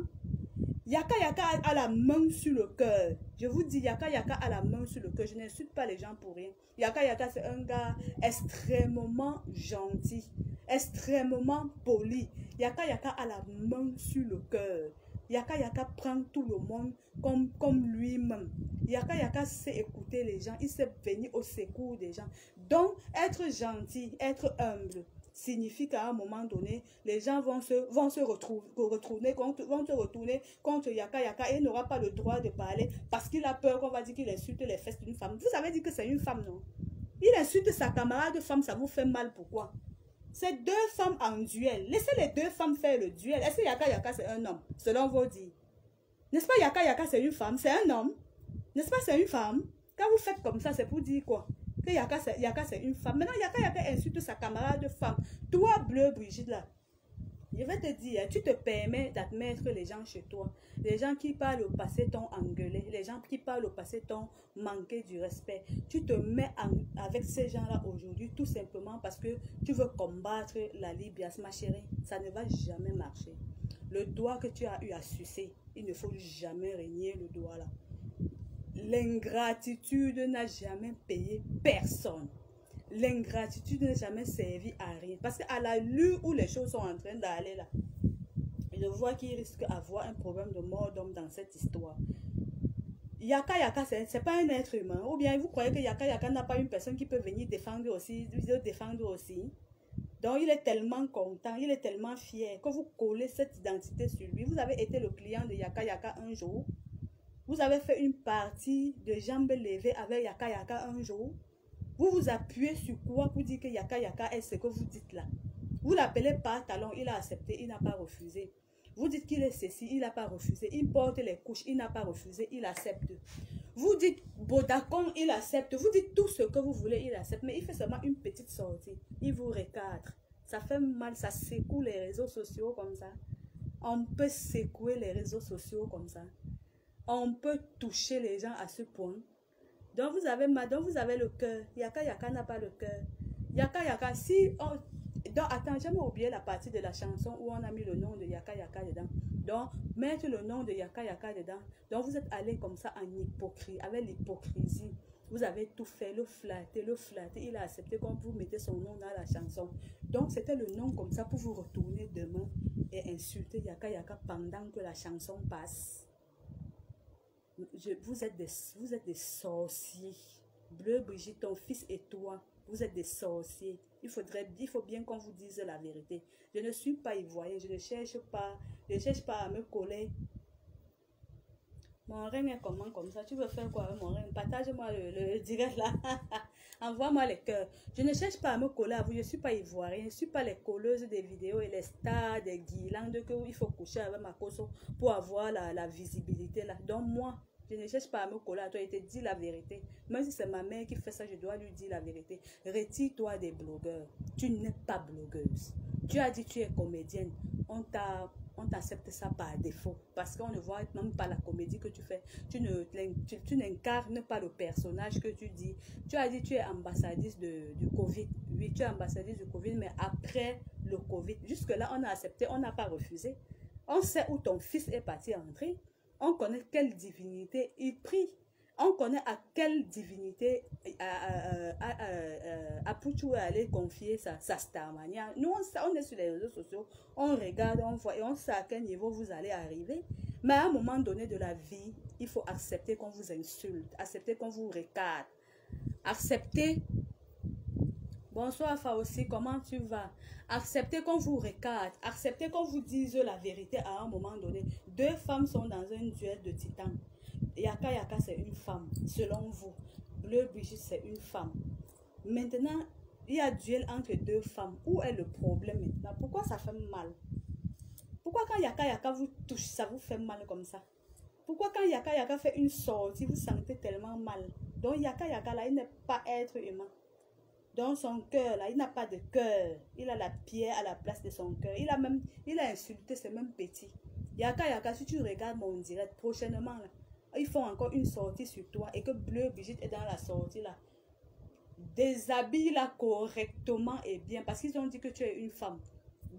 A: Yaka Yaka a la main sur le cœur. Je vous dis, Yaka Yaka a la main sur le cœur. Je n'insulte pas les gens pour rien. Yaka Yaka, c'est un gars extrêmement gentil, extrêmement poli. Yaka Yaka a la main sur le cœur. Yaka Yaka prend tout le monde comme lui-même. Yaka Yaka sait écouter les gens. Il sait venir au secours des gens. Donc, être gentil, être humble, signifie qu'à un moment donné, les gens vont se retourner contre Yaka Yaka et il n'aura pas le droit de parler parce qu'il a peur qu'on va dire qu'il insulte les fesses d'une femme. Vous avez dit que c'est une femme, non? Il insulte sa camarade femme, ça vous fait mal, pourquoi? C'est deux femmes en duel. Laissez les deux femmes faire le duel. Est-ce que Yaka Yaka c'est un homme, selon vos dires? N'est-ce pas Yaka Yaka c'est une femme, c'est un homme? N'est-ce pas c'est une femme? Quand vous faites comme ça, c'est pour dire quoi? Que Yaka c'est une femme. Maintenant, Yaka Yaka insulte sa camarade de femme. Toi, Bleu Brigitte, là, je vais te dire, tu te permets d'admettre les gens chez toi. Les gens qui parlent au passé t'ont engueulé. Les gens qui parlent au passé t'ont manqué du respect. Tu te mets avec ces gens-là aujourd'hui tout simplement parce que tu veux combattre la libias, ma chérie. Ça ne va jamais marcher. Le doigt que tu as eu à sucer, il ne faut jamais régner le doigt là. L'ingratitude n'a jamais payé personne. L'ingratitude n'a jamais servi à rien. Parce qu'à la lueur où les choses sont en train d'aller là, je vois qu'il risque d'avoir un problème de mort d'homme dans cette histoire. Yaka Yaka, c'est pas un être humain. Ou bien vous croyez que Yaka Yaka n'a pas une personne qui peut venir défendre aussi, Donc il est tellement content, il est tellement fier que vous collez cette identité sur lui. Vous avez été le client de Yaka Yaka un jour. Vous avez fait une partie de jambes levées avec Yaka Yaka un jour. Vous vous appuyez sur quoi pour dire que Yaka Yaka est ce que vous dites là? Vous l'appelez par talon, il a accepté, il n'a pas refusé. Vous dites qu'il est ceci, il n'a pas refusé. Il porte les couches, il n'a pas refusé, il accepte. Vous dites Bodakon, il accepte. Vous dites tout ce que vous voulez, il accepte. Mais il fait seulement une petite sortie. Il vous recadre. Ça fait mal, ça secoue les réseaux sociaux comme ça. On peut secouer les réseaux sociaux comme ça. On peut toucher les gens à ce point. Donc vous avez le cœur. Yaka Yaka n'a pas le cœur. Yaka Yaka, si on... Donc attends, j'ai oublié la partie de la chanson où on a mis le nom de Yaka Yaka dedans. Donc mettre le nom de Yaka Yaka dedans. Donc vous êtes allé comme ça en hypocrisie, avec l'hypocrisie. Vous avez tout fait, le flatter. Il a accepté quand vous mettez son nom dans la chanson. Donc c'était le nom comme ça pour vous retourner demain et insulter Yaka Yaka pendant que la chanson passe. Vous êtes des sorciers. Bleu Brigitte, ton fils et toi, vous êtes des sorciers. Il faut bien qu'on vous dise la vérité. Je ne suis pas ivoirien, je ne cherche pas à me coller. Mon règne est comment comme ça? Tu veux faire quoi avec mon règne? Partage-moi le direct là. Envoie-moi les cœurs. Je ne cherche pas à me coller à vous. Je ne suis pas ivoirien. Je ne suis pas les colleuses des vidéos et les stars des guirlandes qu'il faut coucher avec ma coso pour avoir la visibilité là. Donc moi, je ne cherche pas à me coller à toi. Je te dis la vérité. Même si c'est ma mère qui fait ça, je dois lui dire la vérité. Retire-toi des blogueurs. Tu n'es pas blogueuse. Tu as dit tu es comédienne. On t'accepte ça par défaut. Parce qu'on ne voit même pas la comédie que tu fais. Tu n'incarnes pas le personnage que tu dis. Tu as dit tu es ambassadrice du Covid. Oui, tu es ambassadrice du Covid, mais après le Covid. Jusque-là, on a accepté, on n'a pas refusé. On sait où ton fils est parti entrer. On connaît quelle divinité il prie. On connaît à quelle divinité Apuchu est allé confier sa starmania. Nous, on est sur les réseaux sociaux, on regarde, on voit et on sait à quel niveau vous allez arriver. Mais à un moment donné de la vie, il faut accepter qu'on vous insulte, accepter qu'on vous recadre, accepter... Bonsoir Faouzi, comment tu vas? Acceptez qu'on vous recadre, acceptez qu'on vous dise la vérité à un moment donné. Deux femmes sont dans un duel de titans. Yaka Yaka c'est une femme, selon vous. Bleu Brigitte c'est une femme. Maintenant, il y a duel entre deux femmes. Où est le problème maintenant? Pourquoi ça fait mal? Pourquoi quand Yaka Yaka vous touche, ça vous fait mal comme ça? Pourquoi quand Yaka Yaka fait une sortie, vous sentez tellement mal? Donc Yaka Yaka là, il n'est pas être humain. Dans son cœur, là, il n'a pas de cœur. Il a la pierre à la place de son cœur. Il a insulté ses mêmes petits. Yaka Yaka, si tu regardes mon direct, prochainement, là, ils font encore une sortie sur toi et que Bleu Brigitte est dans la sortie, là. Déshabille-la correctement et bien parce qu'ils ont dit que tu es une femme.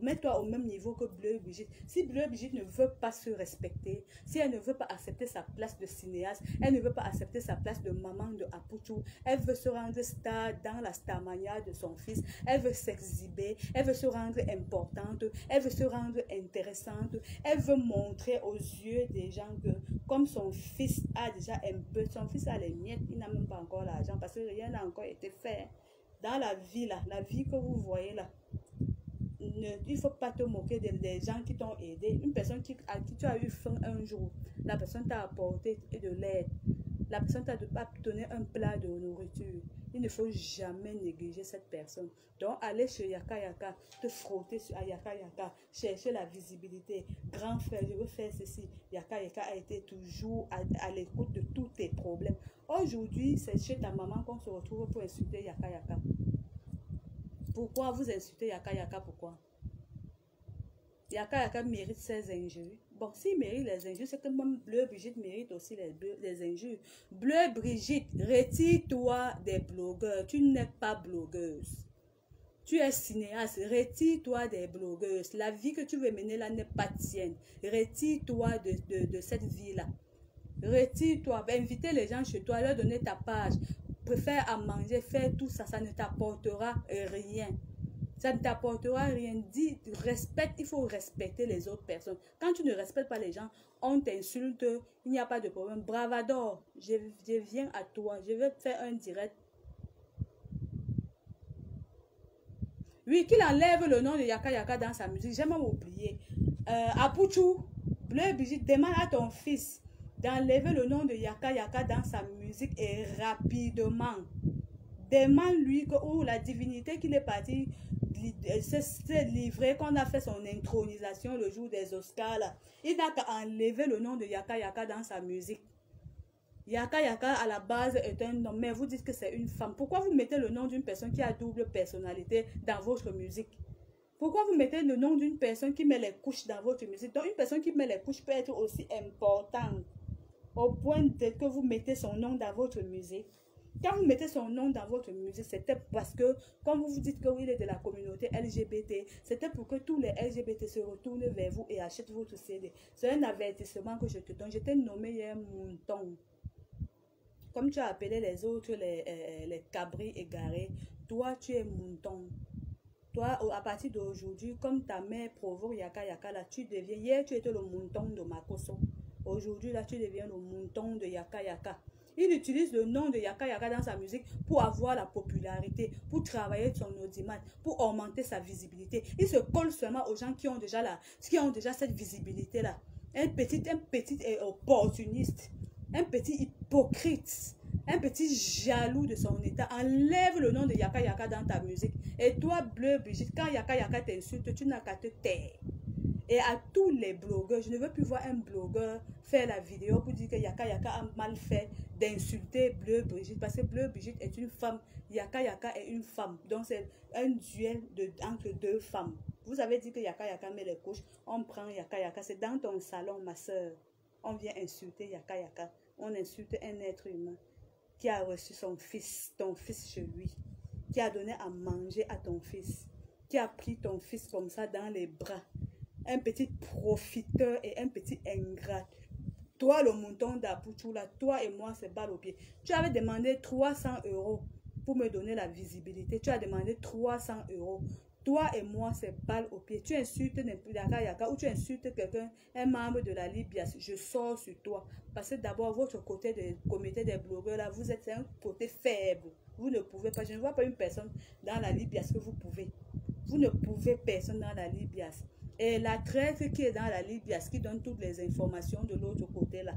A: Mets-toi au même niveau que Bleu Brigitte. Si Bleu Brigitte ne veut pas se respecter, si elle ne veut pas accepter sa place de cinéaste, elle ne veut pas accepter sa place de maman de Apuchu, elle veut se rendre star dans la starmania de son fils, elle veut s'exhiber, elle veut se rendre importante, elle veut se rendre intéressante, elle veut montrer aux yeux des gens que comme son fils a déjà un peu, son fils a les miettes, il n'a même pas encore l'argent parce que rien n'a encore été fait. Dans la vie là, la vie que vous voyez là, il ne faut pas te moquer des gens qui t'ont aidé. Une personne à qui tu as eu faim un jour, la personne t'a apporté de l'aide, la personne t'a donné un plat de nourriture. Il ne faut jamais négliger cette personne. Donc, aller chez Yaka Yaka, te frotter sur Yaka Yaka, chercher la visibilité. Grand frère, je veux faire ceci. Yaka Yaka a été toujours à l'écoute de tous tes problèmes. Aujourd'hui, c'est chez ta maman qu'on se retrouve pour insulter Yaka Yaka. Pourquoi vous insultez Yaka Yaka? Pourquoi? Yaka Yaka mérite ses injures. Bon, s'il mérite les injures, c'est que même Bleu Brigitte mérite aussi les injures. Bleu Brigitte, retire-toi des blogueurs. Tu n'es pas blogueuse. Tu es cinéaste. Retire-toi des blogueuses. La vie que tu veux mener là n'est pas tienne. Retire-toi de cette vie-là. Retire-toi. Inviter les gens chez toi, leur donner ta page. Préfère à manger, faire tout ça, ça ne t'apportera rien. Ça ne t'apportera rien. Dis, respecte, il faut respecter les autres personnes. Quand tu ne respectes pas les gens, on t'insulte, il n'y a pas de problème. Bravador, je viens à toi, je vais faire un direct. Oui, qu'il enlève le nom de Yaka Yaka dans sa musique, j'ai même oublié. Apuchu, Bleu Brigitte, demande à ton fils d'enlever le nom de Yaka Yaka dans sa musique et rapidement. Demande-lui où la divinité qu'il est parti se livrer, qu'on a fait son intronisation le jour des Oscars là. Il n'a qu'à enlever le nom de Yaka Yaka dans sa musique. Yaka Yaka à la base est un homme, mais vous dites que c'est une femme. Pourquoi vous mettez le nom d'une personne qui a double personnalité dans votre musique? Pourquoi vous mettez le nom d'une personne qui met les couches dans votre musique? Donc une personne qui met les couches peut être aussi importante au point que vous mettez son nom dans votre musique. Quand vous mettez son nom dans votre musique, c'était parce que, comme vous vous dites que oui, il est de la communauté LGBT, c'était pour que tous les LGBT se retournent vers vous et achètent votre CD. C'est un avertissement que je te donne. Je t'ai nommé hier mouton. Comme tu as appelé les autres les cabris égarés, toi tu es mouton. Toi, à partir d'aujourd'hui, comme ta mère provoque Yaka Yaka, là, tu deviens, hier tu étais le mouton de Makoso. Aujourd'hui, là, tu deviens le mouton de Yaka Yaka. Il utilise le nom de Yaka Yaka dans sa musique pour avoir la popularité, pour travailler son audimat, pour augmenter sa visibilité. Il se colle seulement aux gens qui ont déjà cette visibilité-là. Un petit opportuniste, un petit hypocrite, un petit jaloux de son état. Enlève le nom de Yaka Yaka dans ta musique. Et toi, Bleu Brigitte, quand Yaka Yaka t'insulte, tu n'as qu'à te taire. Et à tous les blogueurs, je ne veux plus voir un blogueur faire la vidéo pour dire que Yaka Yaka a mal fait d'insulter Bleu Brigitte. Parce que Bleu Brigitte est une femme, Yaka Yaka est une femme. Donc c'est un duel entre deux femmes. Vous avez dit que Yaka Yaka met les couches, on prend Yaka Yaka. C'est dans ton salon, ma soeur. On vient insulter Yaka Yaka. On insulte un être humain qui a reçu son fils, ton fils chez lui, qui a donné à manger à ton fils, qui a pris ton fils comme ça dans les bras. Un petit profiteur et un petit ingrat. Toi, le mouton d'Apouchou, là, toi et moi, c'est balle au pied. Tu avais demandé 300 € pour me donner la visibilité. Tu as demandé 300 €. Toi et moi, c'est balle au pied. Tu insultes Yaka Yaka ou tu insultes quelqu'un, un membre de la Libias, je sors sur toi. Parce que d'abord, votre côté de comité des blogueurs, là, vous êtes un côté faible. Vous ne pouvez pas. Je ne vois pas une personne dans la Libias que vous pouvez. Vous ne pouvez personne dans la Libias. Et la traître qui est dans la Libias, qui donne toutes les informations de l'autre côté là.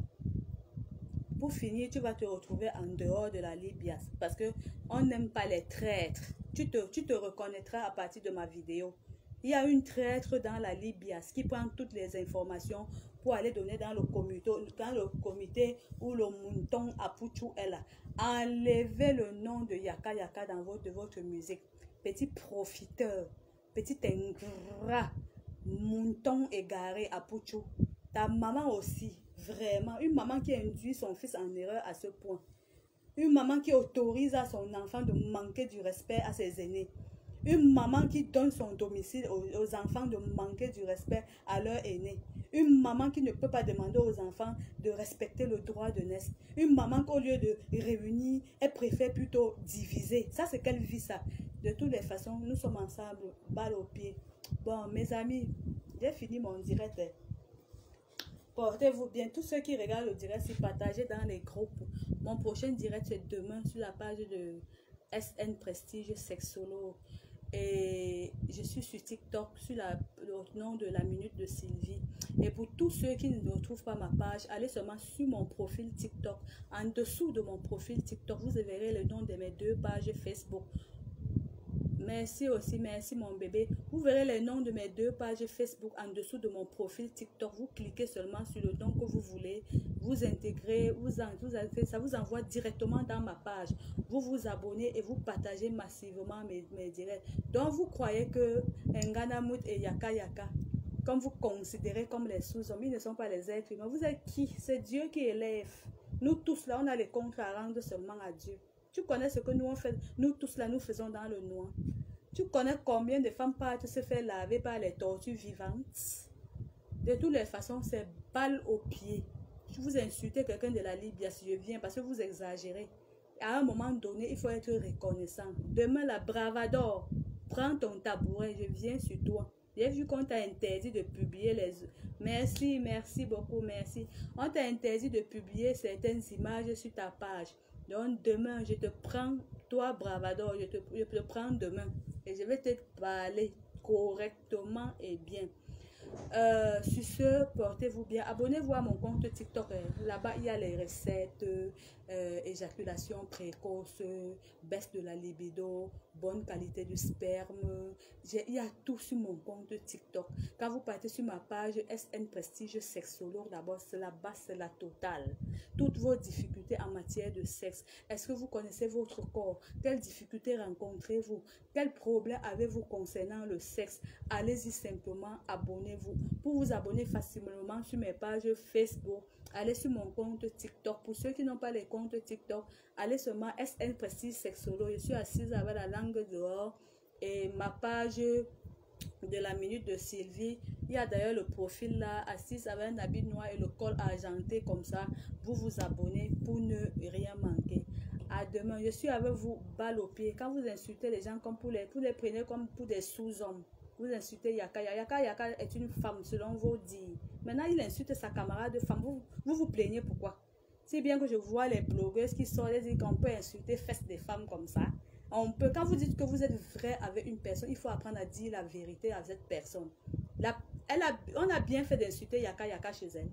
A: Pour finir, tu vas te retrouver en dehors de la Libias. Parce qu'on n'aime pas les traîtres. Tu te reconnaîtras à partir de ma vidéo. Il y a une traître dans la Libias qui prend toutes les informations pour aller donner dans le comité où le mouton Apouchou est là. Enlevez le nom de Yaka Yaka dans votre musique. Petit profiteur, petit ingrat, mouton égaré Apouchou. Ta maman aussi, vraiment, une maman qui induit son fils en erreur à ce point. Une maman qui autorise à son enfant de manquer du respect à ses aînés. Une maman qui donne son domicile aux enfants de manquer du respect à leurs aînés. Une maman qui ne peut pas demander aux enfants de respecter le droit de naître. Une maman qu'au lieu de réunir, elle préfère plutôt diviser. Ça, c'est quelle vie ça? De toutes les façons, nous sommes ensemble, balle au pied. Bon, mes amis, j'ai fini mon direct. Portez-vous bien. Tous ceux qui regardent le direct, c'est partagez dans les groupes. Mon prochain direct, c'est demain sur la page de SN Prestige Sexolo. Et je suis sur TikTok, sur le nom de la Minute de Sylvie. Et pour tous ceux qui ne retrouvent pas ma page, allez seulement sur mon profil TikTok. En dessous de mon profil TikTok, vous verrez le nom de mes 2 pages Facebook. Merci aussi, merci mon bébé. Vous verrez les noms de mes 2 pages Facebook en dessous de mon profil TikTok. Vous cliquez seulement sur le nom que vous voulez. Vous intégrez, ça vous envoie directement dans ma page. Vous vous abonnez et vous partagez massivement mes directs. Donc vous croyez que Nganamout et Yaka Yaka, comme vous considérez comme les sous-hommes, ils ne sont pas les êtres humains. Vous êtes qui? C'est Dieu qui élève. Nous tous là, on a les comptes à rendre seulement à Dieu. Tu connais ce que nous on fait, nous tous là, nous faisons dans le noir. Tu connais combien de femmes partent se faire laver par les tortues vivantes? De toutes les façons, c'est balle au pied. Si vous insultez quelqu'un de la Libye, si je viens, parce que vous exagérez. À un moment donné, il faut être reconnaissant. Demain, la bravador, prends ton tabouret, je viens sur toi. J'ai vu qu'on t'a interdit de publier les... Merci, merci beaucoup, merci. On t'a interdit de publier certaines images sur ta page. Donc demain, je te prends, toi bravador, je te prends demain. Et je vais te parler correctement et bien. Sur ce, portez-vous bien. Abonnez-vous à mon compte TikTok. Là-bas, il y a les recettes, éjaculation précoce, baisse de la libido, bonne qualité de sperme. Il y a tout sur mon compte TikTok. Quand vous partez sur ma page SN Prestige Sexologue, d'abord, c'est la base, c'est la totale. Toutes vos difficultés en matière de sexe. Est-ce que vous connaissez votre corps? Quelles difficultés rencontrez-vous? Quels problèmes avez-vous concernant le sexe? Allez-y simplement, abonnez-vous. Pour vous abonner facilement sur mes pages Facebook, allez sur mon compte TikTok. Pour ceux qui n'ont pas les comptes TikTok, allez seulement SN Prestige Sexologue. Je suis assise avec la langue dehors. Et ma page de la minute de Sylvie, il y a d'ailleurs le profil là, assise avec un habit noir et le col argenté comme ça. Vous vous abonnez pour ne rien manquer. À demain, je suis avec vous, balle au pied. Quand vous insultez les gens comme vous les prenez comme pour des sous-hommes. Vous insultez Yaka. Yaka est une femme selon vos dires. Maintenant, il insulte sa camarade de femme. Vous plaignez pourquoi? C'est bien que je vois les blogueuses qui sortent et disent qu'on peut insulter fesses des femmes comme ça. On peut, quand vous dites que vous êtes vrai avec une personne, il faut apprendre à dire la vérité à cette personne. On a bien fait d'insulter Yaka chez elle.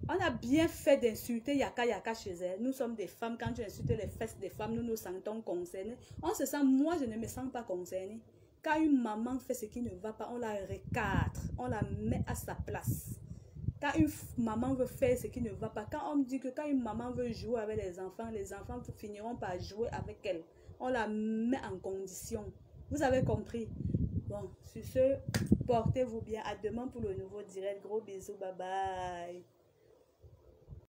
A: On a bien fait d'insulter Yaka chez elle. Nous sommes des femmes. Quand tu insultes les fesses des femmes, nous nous sentons concernés. On se sent, moi je ne me sens pas concernée. Quand une maman fait ce qui ne va pas, on la recadre. On la met à sa place. Quand une maman veut faire ce qui ne va pas, quand on me dit que quand une maman veut jouer avec les enfants finiront par jouer avec elle. On la met en condition. Vous avez compris? Bon, sur ce, portez-vous bien. À demain pour le nouveau direct. Gros bisous. Bye bye.